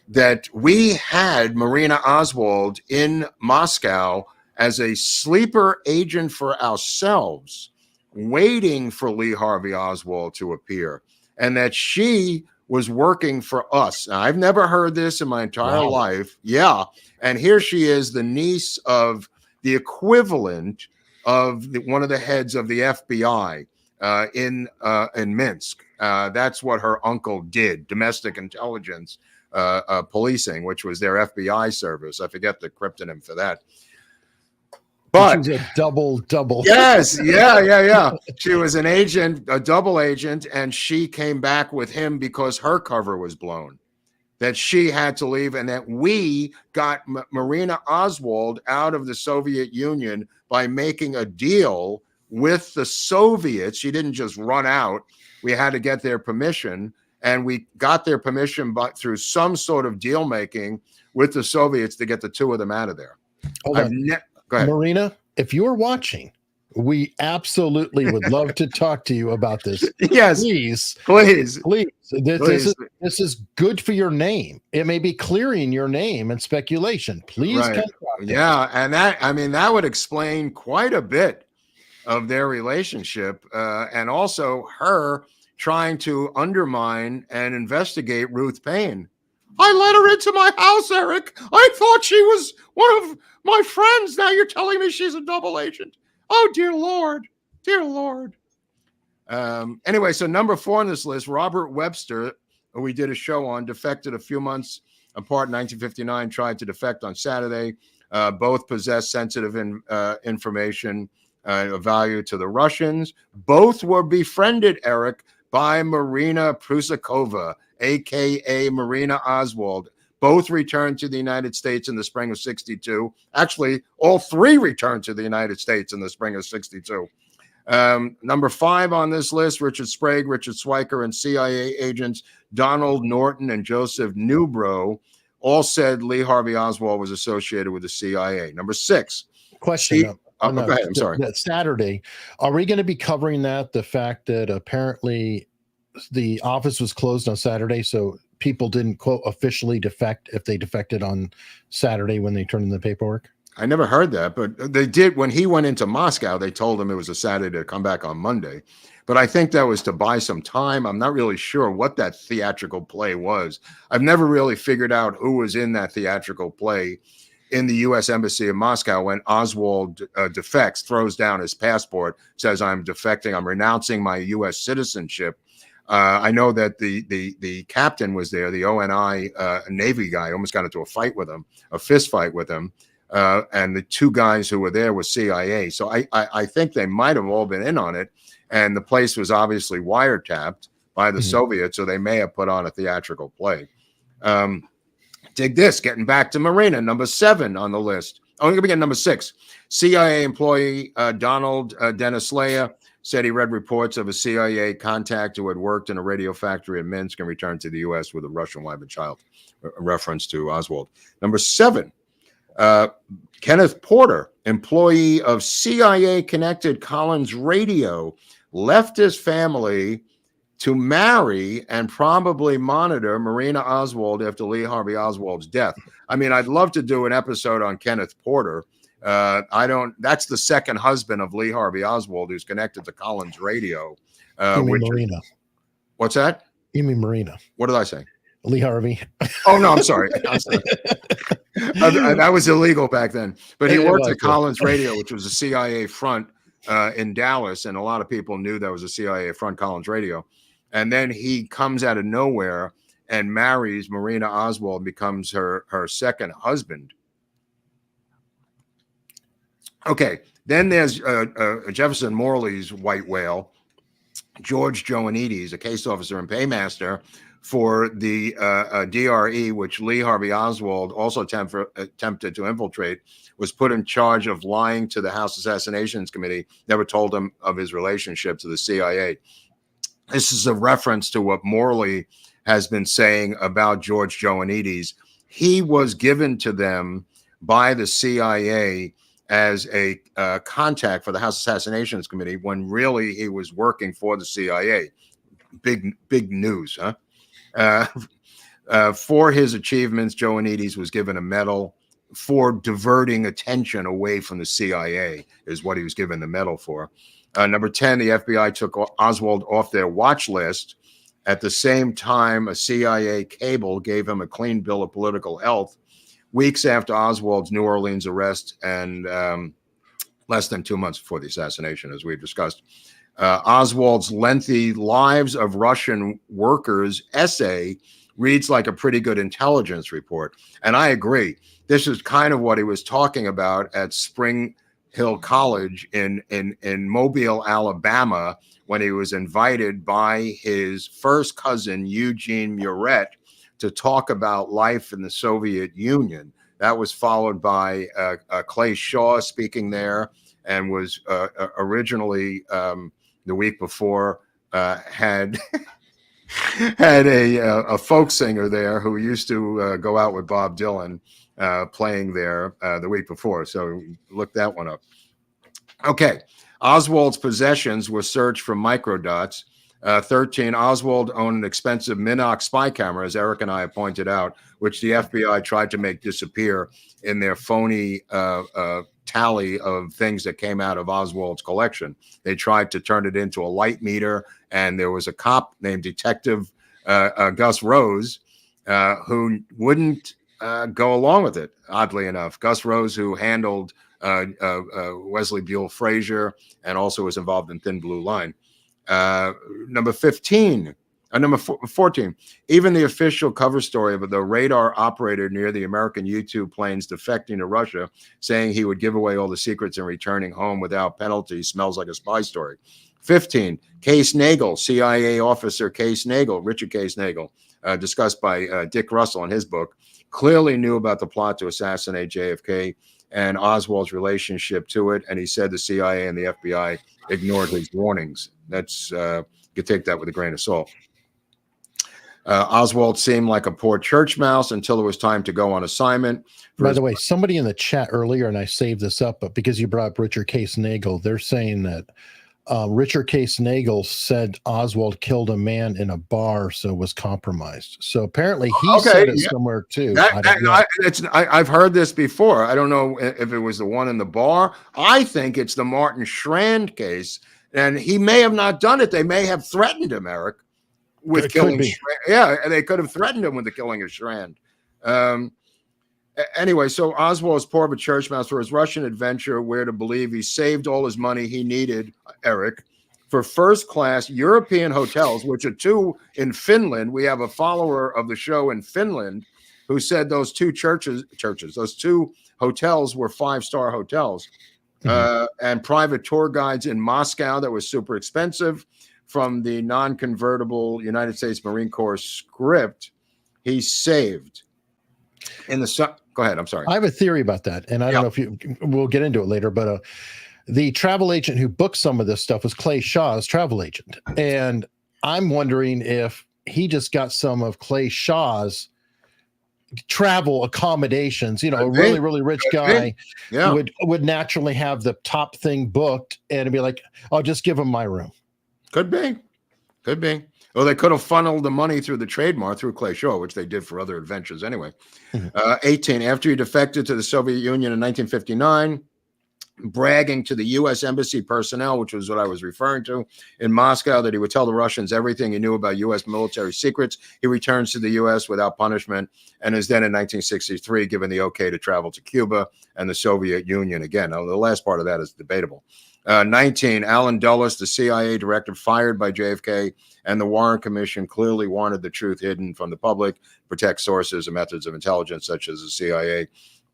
that we had Marina Oswald in Moscow as a sleeper agent for ourselves, waiting for Lee Harvey Oswald to appear, and that she was working for us. Now, I've never heard this in my entire life. Yeah. And here she is, the niece of the equivalent of one of the heads of the FBI in Minsk. That's what her uncle did, domestic intelligence policing, which was their FBI service. I forget the cryptonym for that. But she's a double. Yes, yeah. She was an agent, a double agent, and she came back with him because her cover was blown. That she had to leave, and that we got Marina Oswald out of the Soviet Union by making a deal with the Soviets. She didn't just run out. We had to get their permission, and we got their permission but through some sort of deal making with the Soviets to get the two of them out of there. Hold on. Go ahead. Marina, if you're watching, we absolutely would love to talk to you about this. Yes, please. This is good for your name. It may be clearing your name and speculation. Please, right. Yeah, and that would explain quite a bit of their relationship, and also her trying to undermine and investigate Ruth Paine. I let her into my house, Eric. I thought she was one of my friends. Now you're telling me she's a double agent. Oh, dear Lord. Dear Lord. Anyway, so number 4 on this list, Robert Webster, who we did a show on, defected a few months apart in 1959, tried to defect on Saturday. Both possessed sensitive information of value to the Russians. Both were befriended, Eric, by Marina Prusakova, a.k.a. Marina Oswald. Both returned to the United States in the spring of '62. Actually, all 3 returned to the United States in the spring of '62. Number 5 on this list, Richard Sprague, Richard Swiker, and CIA agents Donald Norton and Joseph Newbrough all said Lee Harvey Oswald was associated with the CIA. Number 6. Question. Go ahead, I'm sorry. That Saturday, are we going to be covering that? The fact that apparently the office was closed on Saturday, so people didn't, quote, officially defect if they defected on Saturday when they turned in the paperwork? I never heard that, but they did. When he went into Moscow, they told him it was a Saturday to come back on Monday. But I think that was to buy some time. I'm not really sure what that theatrical play was. I've never really figured out who was in that theatrical play in the U.S. Embassy in Moscow when Oswald defects, throws down his passport, says, I'm defecting, I'm renouncing my U.S. citizenship. I know that the captain was there, the ONI Navy guy, almost got into a fight with him, a fist fight with him. And the 2 guys who were there were CIA. So I think they might have all been in on it. And the place was obviously wiretapped by the Soviets, so they may have put on a theatrical play. Dig this, getting back to Marina, number 7 on the list. Oh, I'm going to begin number 6. CIA employee Donald Denislaya said he read reports of a CIA contact who had worked in a radio factory in Minsk and returned to the U.S. with a Russian wife and child, a reference to Oswald. Number 7, Kenneth Porter, employee of CIA-connected Collins Radio, left his family to marry and probably monitor Marina Oswald after Lee Harvey Oswald's death. I mean, I'd love to do an episode on Kenneth Porter. That's the second husband of Lee Harvey Oswald, who's connected to Collins Radio. Marina. What's that? You mean Marina. What did I say? Lee Harvey. Oh, no, I'm sorry. That was illegal back then. But he worked at Collins Radio, which was a CIA front in Dallas, and a lot of people knew that was a CIA front, Collins Radio. and then he comes out of nowhere and marries Marina Oswald and becomes her second husband. Okay, then there's Jefferson Morley's white whale, George Joanides, a case officer and paymaster for the DRE, which Lee Harvey Oswald also attempted to infiltrate, was put in charge of lying to the House Assassinations Committee, never told him of his relationship to the CIA. This is a reference to what Morley has been saying about George Joanides. He was given to them by the CIA as a contact for the House Assassinations Committee when really he was working for the CIA. Big news, huh? For his achievements, Joanides was given a medal. For diverting attention away from the CIA is what he was given the medal for. Number 10, the FBI took Oswald off their watch list. At the same time, a CIA cable gave him a clean bill of political health weeks after Oswald's New Orleans arrest and less than 2 months before the assassination, as we've discussed. Oswald's lengthy Lives of Russian Workers essay reads like a pretty good intelligence report. And I agree. This is kind of what he was talking about at Spring Hill College in Mobile, Alabama, when he was invited by his first cousin, Eugene Muret, to talk about life in the Soviet Union. That was followed by Clay Shaw speaking there, and was originally the week before had a folk singer there who used to go out with Bob Dylan playing there the week before. So look that one up. Okay. Oswald's possessions were searched for microdots. 13, Oswald owned an expensive Minox spy camera, as Eric and I have pointed out, which the FBI tried to make disappear in their phony tally of things that came out of Oswald's collection. They tried to turn it into a light meter, and there was a cop named Detective Gus Rose who wouldn't go along with it, oddly enough. Gus Rose, who handled Wesley Buell Frazier and also was involved in Thin Blue Line. Number 14, even the official cover story of the radar operator near the American U-2 planes defecting to Russia, saying he would give away all the secrets and returning home without penalty, smells like a spy story. 15, Case Nagel, CIA officer Case Nagel, Richard Case Nagel, discussed by Dick Russell in his book, clearly knew about the plot to assassinate JFK and Oswald's relationship to it, and he said the CIA and the FBI ignored his warnings. That's you could take that with a grain of salt. Oswald seemed like a poor church mouse until it was time to go on assignment. By the way, somebody in the chat earlier, and I saved this up, but because you brought up Richard Case Nagel, they're saying that Richard Case Nagel said Oswald killed a man in a bar, so was compromised. So apparently he said it somewhere too. I've heard this before. I don't know if it was the one in the bar. I think it's the Martin Strand case, and he may have not done it. They may have threatened him, Eric, with killing Strand. Yeah, they could have threatened him with the killing of Strand. Anyway, so Oswald was poor of a church mouse. For his Russian adventure, we're to believe he saved all his money he needed, Eric, for first-class European hotels, which are two in Finland. We have a follower of the show in Finland who said those two those two hotels were five-star hotels. And private tour guides in Moscow that was super expensive from the non-convertible United States Marine Corps script he saved. Go ahead. I'm sorry. I have a theory about that, and I don't know if we'll get into it later, but the travel agent who booked some of this stuff was Clay Shaw's travel agent. And I'm wondering if he just got some of Clay Shaw's travel accommodations, a really, really rich guy would naturally have the top thing booked and be like, I'll just give him my room. Could be. Well, they could have funneled the money through the trademark through Clay Shaw, which they did for other adventures anyway. 18, after he defected to the Soviet Union in 1959, bragging to the U.S. Embassy personnel, which was what I was referring to, in Moscow, that he would tell the Russians everything he knew about U.S. military secrets. He returns to the U.S. without punishment and is then in 1963 given the okay to travel to Cuba and the Soviet Union again. Now, the last part of that is debatable. 19, Alan Dulles, the CIA director fired by JFK, and the Warren Commission clearly wanted the truth hidden from the public, protect sources and methods of intelligence such as the CIA.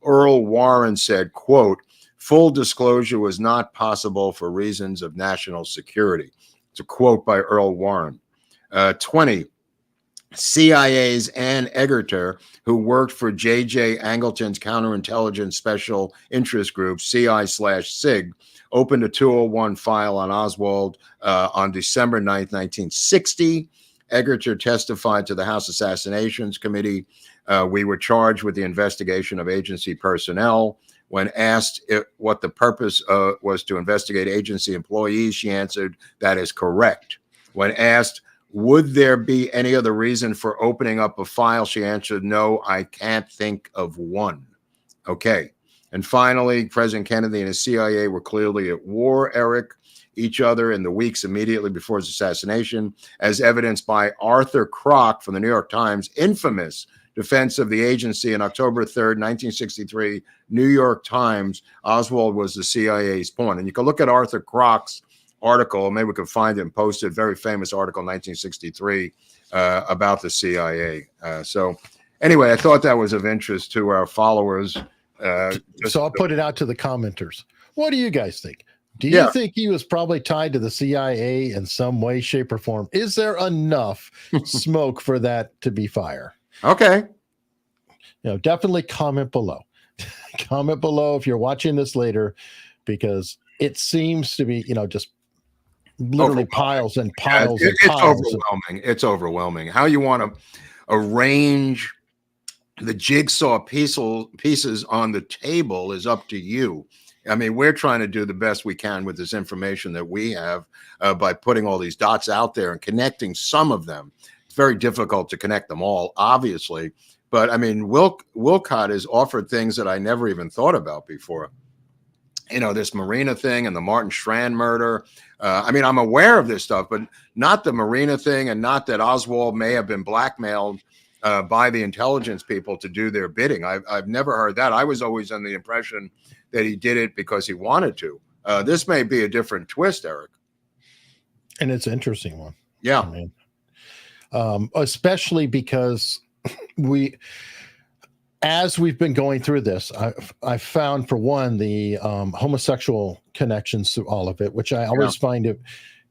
Earl Warren said, quote, full disclosure was not possible for reasons of national security. It's a quote by Earl Warren. 20, CIA's Ann Egerter, who worked for J.J. Angleton's counterintelligence special interest group, CI/SIG, opened a 201 file on Oswald on December 9th, 1960. Egerter testified to the House Assassinations Committee. We were charged with the investigation of agency personnel. When asked what the purpose was to investigate agency employees, she answered, that is correct. When asked, would there be any other reason for opening up a file, she answered, no, I can't think of one. Okay. And finally, President Kennedy and his CIA were clearly at war, Eric, each other in the weeks immediately before his assassination, as evidenced by Arthur Kroc from the New York Times' infamous defense of the agency in October 3rd, 1963, New York Times. Oswald was the CIA's pawn. And you can look at Arthur Kroc's article, maybe we could find it and post it, very famous article, 1963, about the CIA. So anyway, I thought that was of interest to our followers. So I'll put it out to the commenters. What do you guys think? Do you think he was probably tied to the CIA in some way, shape, or form? Is there enough smoke for that to be fire? Okay. Definitely comment below. Comment below if you're watching this later, because it seems to be, just literally piles and piles and piles. It's overwhelming. It's overwhelming. How you want to arrange the jigsaw pieces on the table is up to you. I mean, we're trying to do the best we can with this information that we have by putting all these dots out there and connecting some of them. It's very difficult to connect them all, obviously. But I mean, Wilcott has offered things that I never even thought about before. This Marina thing and the Martin Strand murder. I mean, I'm aware of this stuff, but not the Marina thing, and not that Oswald may have been blackmailed by the intelligence people to do their bidding. I've never heard that. I was always under the impression that he did it because he wanted to. This may be a different twist, Eric. And it's an interesting one. Yeah. I mean, especially because as we've been going through this, I've found, for one, the homosexual connections to all of it, which I always find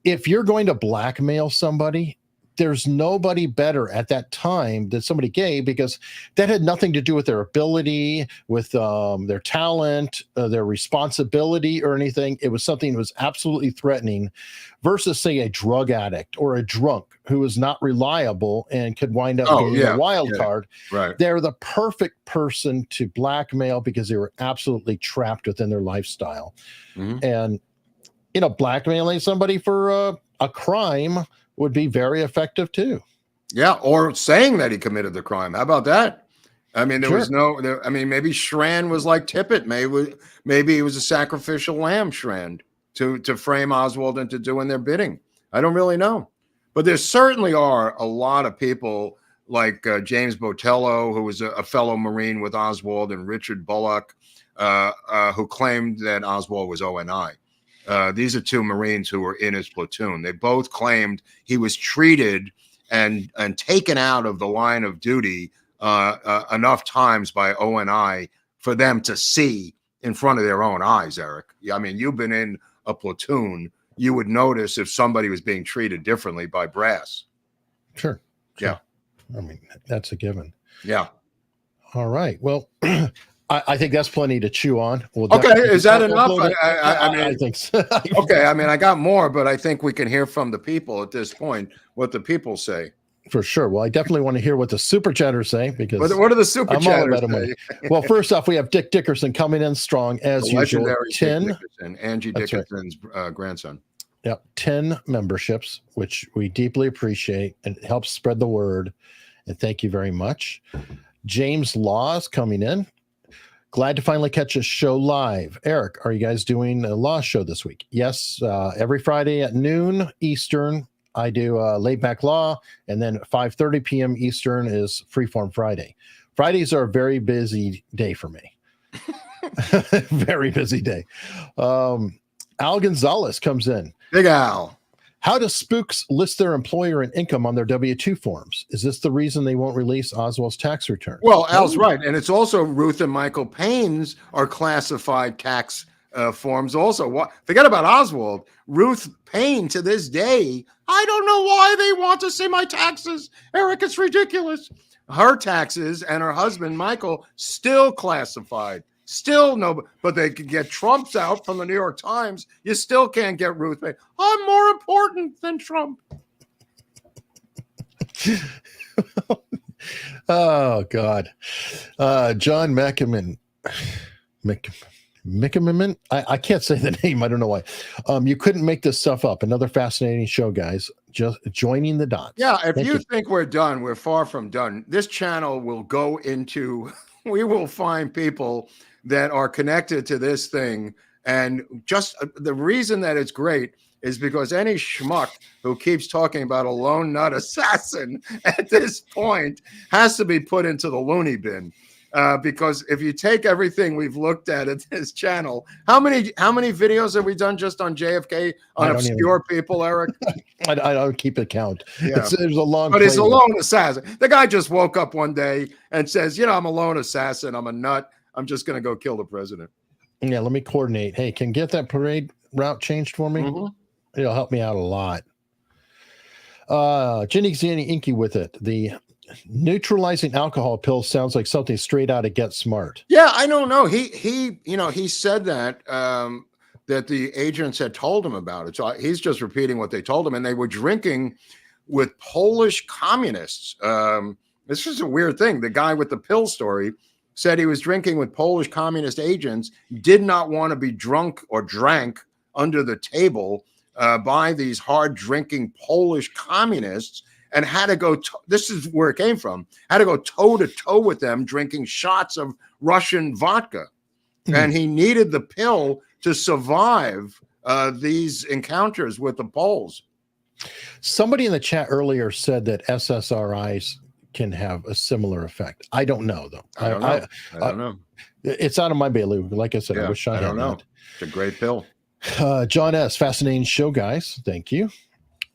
if you're going to blackmail somebody, there's nobody better at that time than somebody gay, because that had nothing to do with their ability, with their talent, their responsibility or anything. It was something that was absolutely threatening, versus, say, a drug addict or a drunk who is not reliable and could wind up being a wild card. Right. They're the perfect person to blackmail because they were absolutely trapped within their lifestyle. Mm-hmm. And, blackmailing somebody for a crime would be very effective too. Yeah, or saying that he committed the crime. How about that? I mean, there was maybe Strand was like Tippett. Maybe he was a sacrificial lamb, Strand, to frame Oswald into doing their bidding. I don't really know. But there certainly are a lot of people like James Botello, who was a fellow Marine with Oswald, and Richard Bullock, who claimed that Oswald was ONI. These are two Marines who were in his platoon. They both claimed he was treated and taken out of the line of duty enough times by ONI for them to see in front of their own eyes, Eric. I mean, you've been in a platoon. You would notice if somebody was being treated differently by brass. Sure. Yeah. I mean, that's a given. Yeah. All right. Well, I think that's plenty to chew on. Okay, is that enough? I mean, I think so. Okay, I mean, I got more, but I think we can hear from the people at this point, what the people say. For sure. Well, I definitely want to hear what the super chatters say, because what are the super chatters say? Well, first off, we have Dick Dickerson coming in strong as usual. 10, Angie Dickerson's grandson. Yep, 10 memberships, which we deeply appreciate, and it helps spread the word. And thank you very much. James Law is coming in. Glad to finally catch a show live. Eric, are you guys doing a law show this week? Yes, every Friday at noon Eastern, I do laid back law, and then 5:30 p.m. Eastern is Freeform Friday. Fridays are a very busy day for me. Very busy day. Al Gonzalez comes in. Big Al. How do spooks list their employer and income on their W-2 forms? Is this the reason they won't release Oswald's tax return? Well, Al's right. And it's also Ruth and Michael Payne's are classified tax forms also. Forget about Oswald. Ruth Payne, to this day, I don't know why they want to see my taxes. Eric, it's ridiculous. Her taxes and her husband, Michael, still classified. Still no, but they could get Trump's out from the New York Times. You still can't get Ruth Payne. I'm more important than Trump. Oh, God. John McEmin. McEmin? I can't say the name. I don't know why. You couldn't make this stuff up. Another fascinating show, guys. Just joining the dots. Yeah, if you think we're done, we're far from done. This channel will go into, we will find people that are connected to this thing. And just the reason that it's great is because any schmuck who keeps talking about a lone nut assassin at this point has to be put into the loony bin. Because if you take everything we've looked at this channel, how many videos have we done just on JFK on obscure people, Eric? I don't keep a count. Yeah. There's a long. But he's a lone assassin. The guy just woke up one day and says, I'm a lone assassin. I'm a nut. I'm just going to go kill the president. Yeah, let me coordinate. Hey, can get that parade route changed for me? Mm-hmm. It'll help me out a lot. Ginny Xanny Inky with it. The neutralizing alcohol pill sounds like something straight out of Get Smart. Yeah, I don't know. He said that that the agents had told him about it. So he's just repeating what they told him, and they were drinking with Polish communists. This is a weird thing. The guy with the pill story said he was drinking with Polish communist agents, did not want to be drunk or drank under the table by these hard drinking Polish communists, and had to go, this is where it came from, had to go toe to toe with them drinking shots of Russian vodka. Mm-hmm. And he needed the pill to survive these encounters with the Poles. Somebody in the chat earlier said that SSRIs can have a similar effect. I don't know, though. I don't know. It's out of my bailiwick. Like I said, I wish I don't know. It's a great pill. John S., fascinating show, guys. Thank you.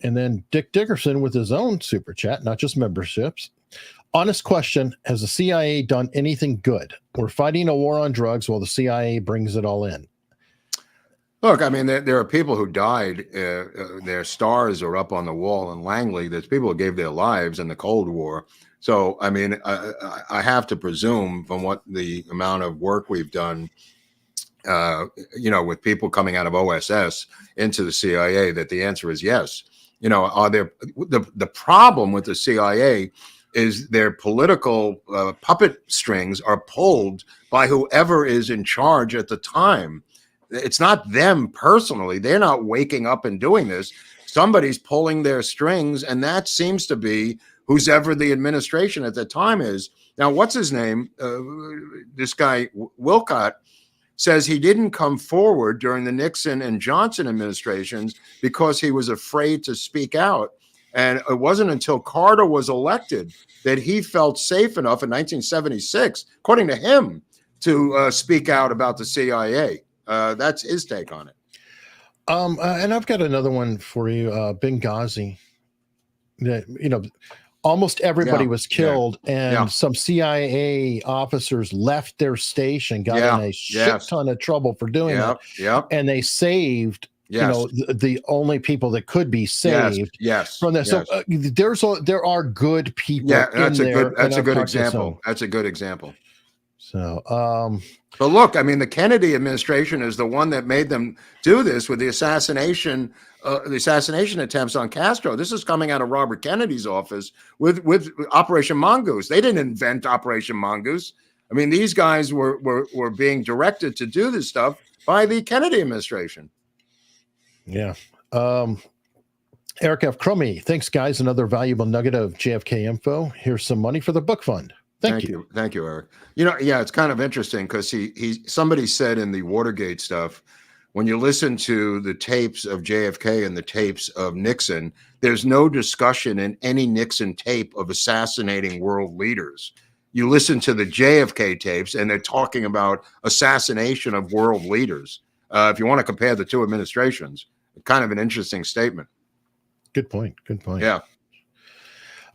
And then Dick Dickerson with his own super chat, not just memberships. Honest question, has the CIA done anything good? We're fighting a war on drugs while the CIA brings it all in. Look, I mean, there are people who died. Their stars are up on the wall in Langley. There's people who gave their lives in the Cold War. So, I mean, I have to presume from what the amount of work we've done, with people coming out of OSS into the CIA, that the answer is yes. Are there the problem with the CIA is their political puppet strings are pulled by whoever is in charge at the time. It's not them personally. They're not waking up and doing this. Somebody's pulling their strings, and that seems to be who's ever the administration at the time is. Now, what's his name? This guy, Wilcott, says he didn't come forward during the Nixon and Johnson administrations because he was afraid to speak out. And it wasn't until Carter was elected that he felt safe enough in 1976, according to him, to speak out about the CIA. That's his take on it. And I've got another one for you, Benghazi. Almost everybody was killed, and some CIA officers left their station, got in a shit ton of trouble for doing it. And they saved, the only people that could be saved from this. So there are good people. Yeah, that's a good example. That's a good example. So, but look, I mean, the Kennedy administration is the one that made them do this with the assassination attempts on Castro. This is coming out of Robert Kennedy's office with Operation Mongoose. They didn't invent Operation Mongoose. I mean, these guys were being directed to do this stuff by the Kennedy administration. Yeah. Eric F. Crummy, thanks, guys. Another valuable nugget of JFK info. Here's some money for the book fund. Thank you. Thank you, Eric. It's kind of interesting because somebody said in the Watergate stuff, when you listen to the tapes of JFK and the tapes of Nixon, there's no discussion in any Nixon tape of assassinating world leaders. You listen to the JFK tapes and they're talking about assassination of world leaders. If you want to compare the two administrations, kind of an interesting statement. Good point. Good point. Yeah.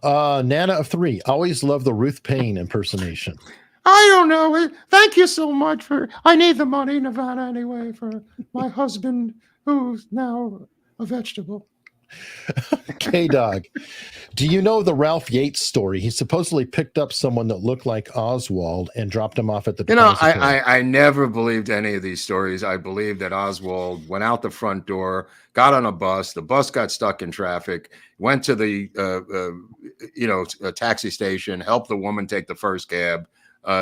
Nana of 3, always love the Ruth Payne impersonation. I don't know. Thank you so much I need the money, Nevada, anyway, for my husband, who's now a vegetable. K-Dog, do you know the Ralph Yates story? He supposedly picked up someone that looked like Oswald and dropped him off at the depository. I never believed any of these stories. I believed that Oswald went out the front door, got on a bus. The bus got stuck in traffic, went to the a taxi station, helped the woman take the first cab.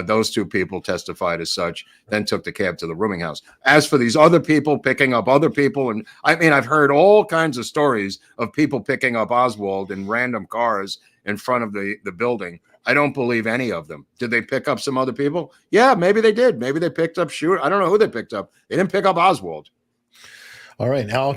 Those two people testified as such, then took the cab to the rooming house. As for these other people picking up other people, and I mean, I've heard all kinds of stories of people picking up Oswald in random cars in front of the building. I don't believe any of them. Did they pick up some other people? Yeah, maybe they did. Maybe they picked up I don't know who they picked up. They didn't pick up Oswald. All right, Al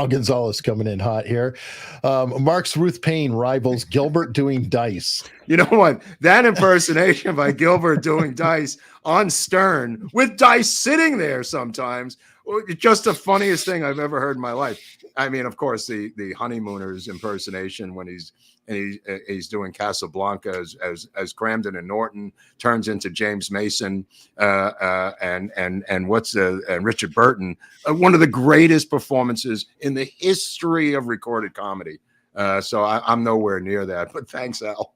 Gonzalez coming in hot here. Mark's Ruth Payne rivals Gilbert doing dice. You know what? That impersonation by Gilbert doing dice on Stern, with dice sitting there sometimes, just the funniest thing I've ever heard in my life. I mean, of course, the honeymooners impersonation when he's doing Casablanca as Cramden and Norton turns into James Mason and Richard Burton, one of the greatest performances in the history of recorded comedy. So I'm nowhere near that, but thanks, Al.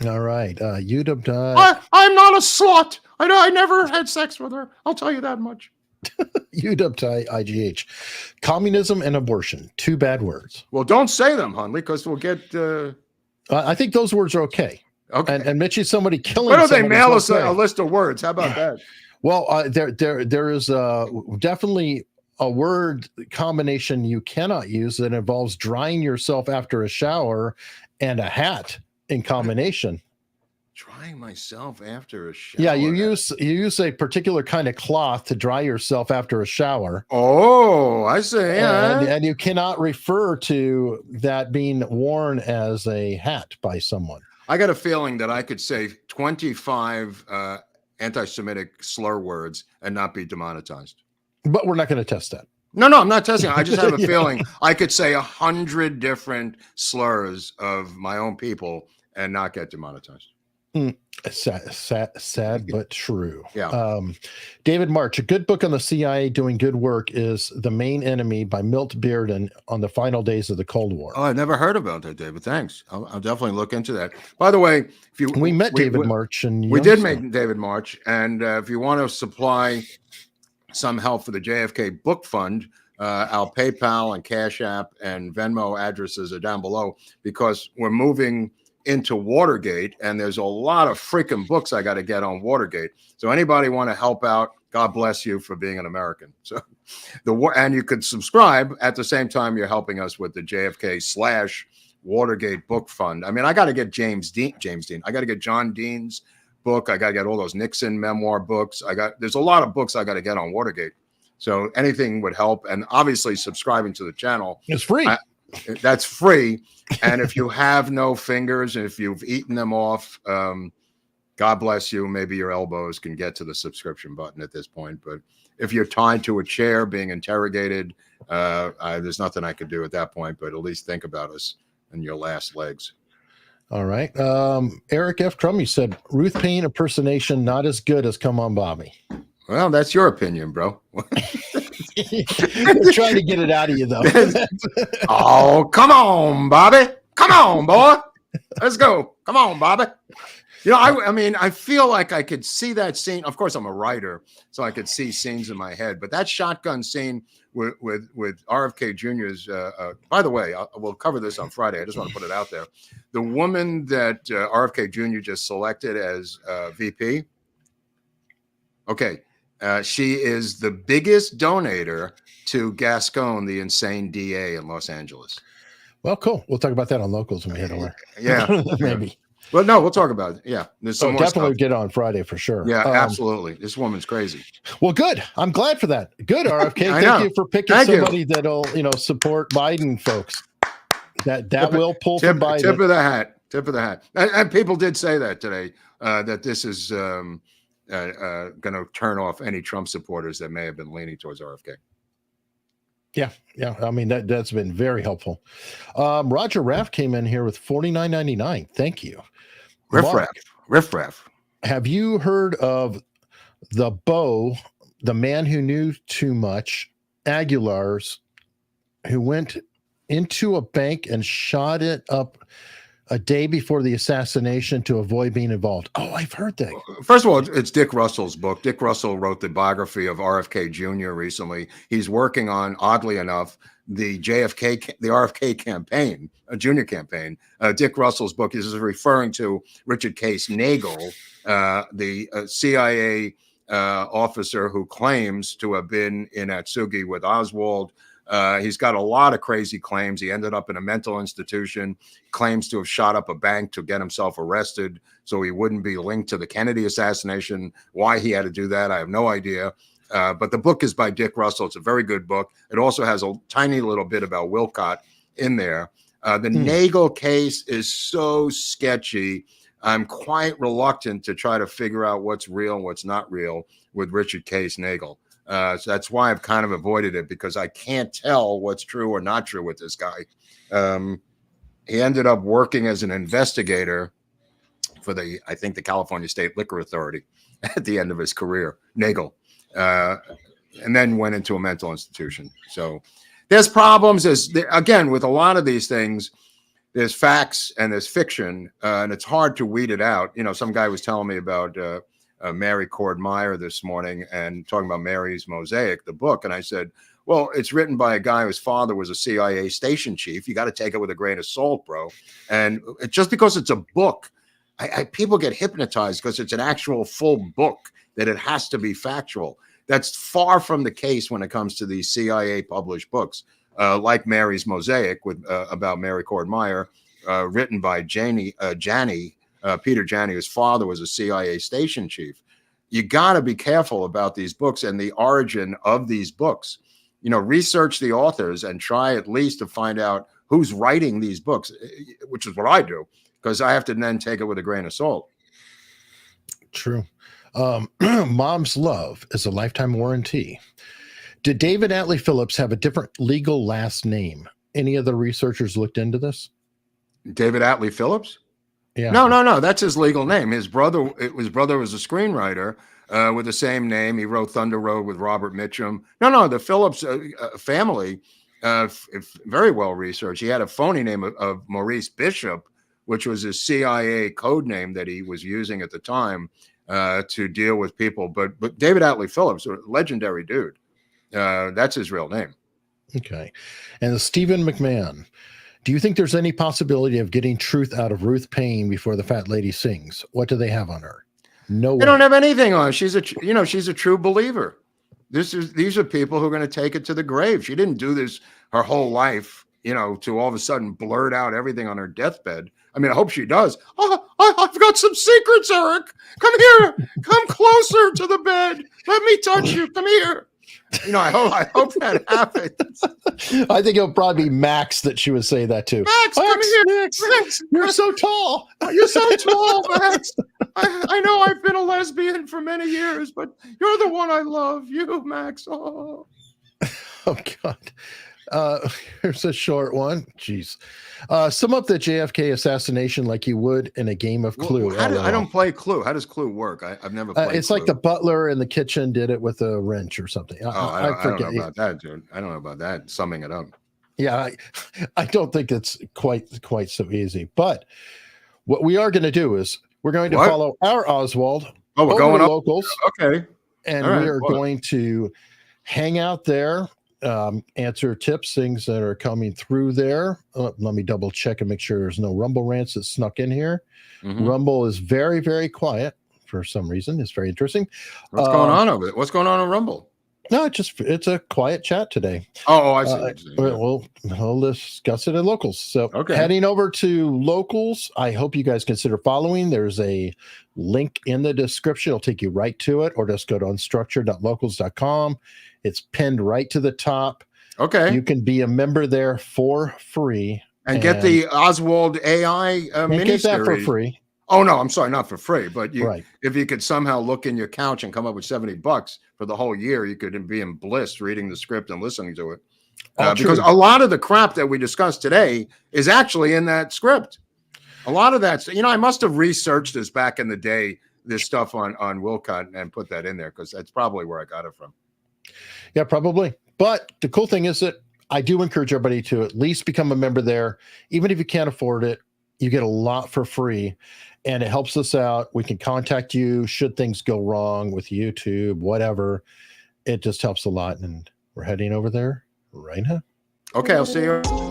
All right, UW. I'm not a slut. I never had sex with her. I'll tell you that much. UW IGH. Communism and abortion, 2 bad words. Well, don't say them, Hunley, because we'll get. I think those words are okay. Okay. And mention somebody killing. Why don't they mail us okay. a list of words? How about that? Well, there is definitely a word combination you cannot use that involves drying yourself after a shower and a hat in combination. Drying myself after a shower. Yeah, you use a particular kind of cloth to dry yourself after a shower. Oh, I see. Yeah. And you cannot refer to that being worn as a hat by someone. I got a feeling that I could say 25 anti-Semitic slur words and not be demonetized. But we're not going to test that. No, I'm not testing. I just have a feeling I could say 100 different slurs of my own people and not get demonetized. Sad but true. Yeah. David March, a good book on the CIA doing good work is The Main Enemy by Milt Bearden on the final days of the Cold War. Oh, I've never heard about that, David. Thanks. I'll definitely look into that. By the way, we met David March, and we did make David March, and if you want to supply some help for the JFK Book Fund, our PayPal and Cash App and Venmo addresses are down below, because we're moving into Watergate, and there's a lot of freaking books I got to get on Watergate. So anybody want to help out, God bless you for being an American. So and you could subscribe at the same time you're helping us with the JFK/Watergate Book Fund. I mean, I got to get James Dean. I got to get John Dean's book. I got to get all those Nixon memoir books. There's a lot of books I got to get on Watergate. So anything would help. And obviously subscribing to the channel. It's free. That's free. And if you have no fingers, if you've eaten them off, God bless you. Maybe your elbows can get to the subscription button at this point. But if you're tied to a chair being interrogated, there's nothing I could do at that point. But at least think about us and your last legs. All right. Eric F. Crummy said, Ruth Payne impersonation not as good as Come On Bobby. Well, that's your opinion, bro. We're trying to get it out of you, though. Oh, come on, Bobby. Come on, boy. Let's go. Come on, Bobby. You know, I mean, I feel like I could see that scene. Of course, I'm a writer, so I could see scenes in my head. But that shotgun scene with RFK Jr.'s, by the way, we'll cover this on Friday. I just want to put it out there. The woman that RFK Jr. just selected as VP, okay, she is the biggest donator to Gascon, the insane DA in Los Angeles. Well, cool. We'll talk about that on Locals when we head over. Yeah. Maybe. Well, no, we'll talk about it. Yeah. There's some more definitely stuff. get on Friday for sure. Yeah, absolutely. This woman's crazy. Well, good. I'm glad for that. Good, RFK. Thank you for picking somebody that'll, support Biden, folks. That will pull from Biden. Tip of the hat. And people did say that today, that this is going to turn off any Trump supporters that may have been leaning towards RFK. Yeah. I mean, that's been very helpful. Roger Raff came in here with $49.99. Thank you. Riff-raff. Have you heard of the man who knew too much, Aguilar's, who went into a bank and shot it up a day before the assassination to avoid being involved? Oh, I've heard that. First of all, it's Dick Russell's book. Dick Russell wrote the biography of RFK Jr. recently. He's working on, oddly enough, the RFK campaign, a junior campaign. Dick Russell's book is referring to Richard Case Nagel, the CIA officer who claims to have been in Atsugi with Oswald. He's got a lot of crazy claims. He ended up in a mental institution, claims to have shot up a bank to get himself arrested so he wouldn't be linked to the Kennedy assassination. Why he had to do that, I have no idea. But the book is by Dick Russell. It's a very good book. It also has a tiny little bit about Wilcott in there. The Nagel case is so sketchy. I'm quite reluctant to try to figure out what's real and what's not real with Richard Case Nagel. So that's why I've kind of avoided it, because I can't tell what's true or not true with this guy. He ended up working as an investigator for I think the California State Liquor Authority at the end of his career, Nagel, and then went into a mental institution. So there's problems. Again, with a lot of these things, there's facts and there's fiction, and it's hard to weed it out. You know, some guy was telling me about Mary Cord Meyer this morning and talking about Mary's Mosaic, the book. And I said, well, it's written by a guy whose father was a CIA station chief. You got to take it with a grain of salt, bro. And just because it's a book, people get hypnotized because it's an actual full book, that it has to be factual. That's far from the case when it comes to these CIA published books, like Mary's Mosaic about Mary Cord Meyer, written by Peter Janney, whose father was a CIA station chief. You got to be careful about these books and the origin of these books. You know, research the authors and try at least to find out who's writing these books, which is what I do, because I have to then take it with a grain of salt. True. Mom's love is a lifetime warranty. Did David Atlee Phillips have a different legal last name? Any of the researchers looked into this? David Atlee Phillips? Yeah. No. That's his legal name. His brother was a screenwriter with the same name. He wrote Thunder Road with Robert Mitchum. No. The Phillips family, very well researched. He had a phony name of Maurice Bishop, which was his CIA code name that he was using at the time to deal with people. But David Atlee Phillips, a legendary dude. That's his real name. Okay. And Stephen McMahon. Do you think there's any possibility of getting truth out of Ruth Payne before the fat lady sings? What do they have on her? No way. They don't have anything on her. She's a true believer. These are people who are going to take it to the grave. She didn't do this her whole life, to all of a sudden blurt out everything on her deathbed. I mean, I hope she does. Oh, I've got some secrets, Eric. Come here. Come closer to the bed. Let me touch you. Come here. I hope that happens. I think it'll probably be Max that she would say that to. Max, come here. Max, you're so tall. You're so tall, Max. I know I've been a lesbian for many years, but you're the one I love. You, Max. Oh God. Here's a short one. Jeez. Sum up the JFK assassination like you would in a game of Clue. I don't play Clue. How does Clue work? I've never played it's Clue. Like the butler in the kitchen did it with a wrench or something. I don't know about that, dude. I don't know about that. Summing it up. Yeah, I don't think it's quite so easy. But what we are going to do is we're going to follow our Oswald. Oh, we're going up locals. Okay. And we are going to hang out there. Answer tips, things that are coming through there. Let me double check and make sure there's no Rumble rants that snuck in here. Mm-hmm. Rumble is very, very quiet for some reason. It's very interesting. What's going on over there? What's going on Rumble? No, it's a quiet chat today. Oh, I see. We'll discuss it at locals. So heading over to locals, I hope you guys consider following. There's a link in the description. It'll take you right to it, or just go to unstructured.locals.com. It's pinned right to the top. Okay. You can be a member there for free. And get the Oswald AI miniseries. Get that for free. Oh no, I'm sorry, not for free, but Right. if you could somehow look in your couch and come up with $70 for the whole year, you could be in bliss reading the script and listening to it. Because a lot of the crap that we discussed today is actually in that script. A lot of that's, I must have researched this back in the day, this stuff on Wilcott, and put that in there because that's probably where I got it from. Yeah, probably. But the cool thing is that I do encourage everybody to at least become a member there. Even if you can't afford it, you get a lot for free, and it helps us out. We can contact you should things go wrong with YouTube, whatever. It just helps a lot, and we're heading over there right now. Okay, I'll see you.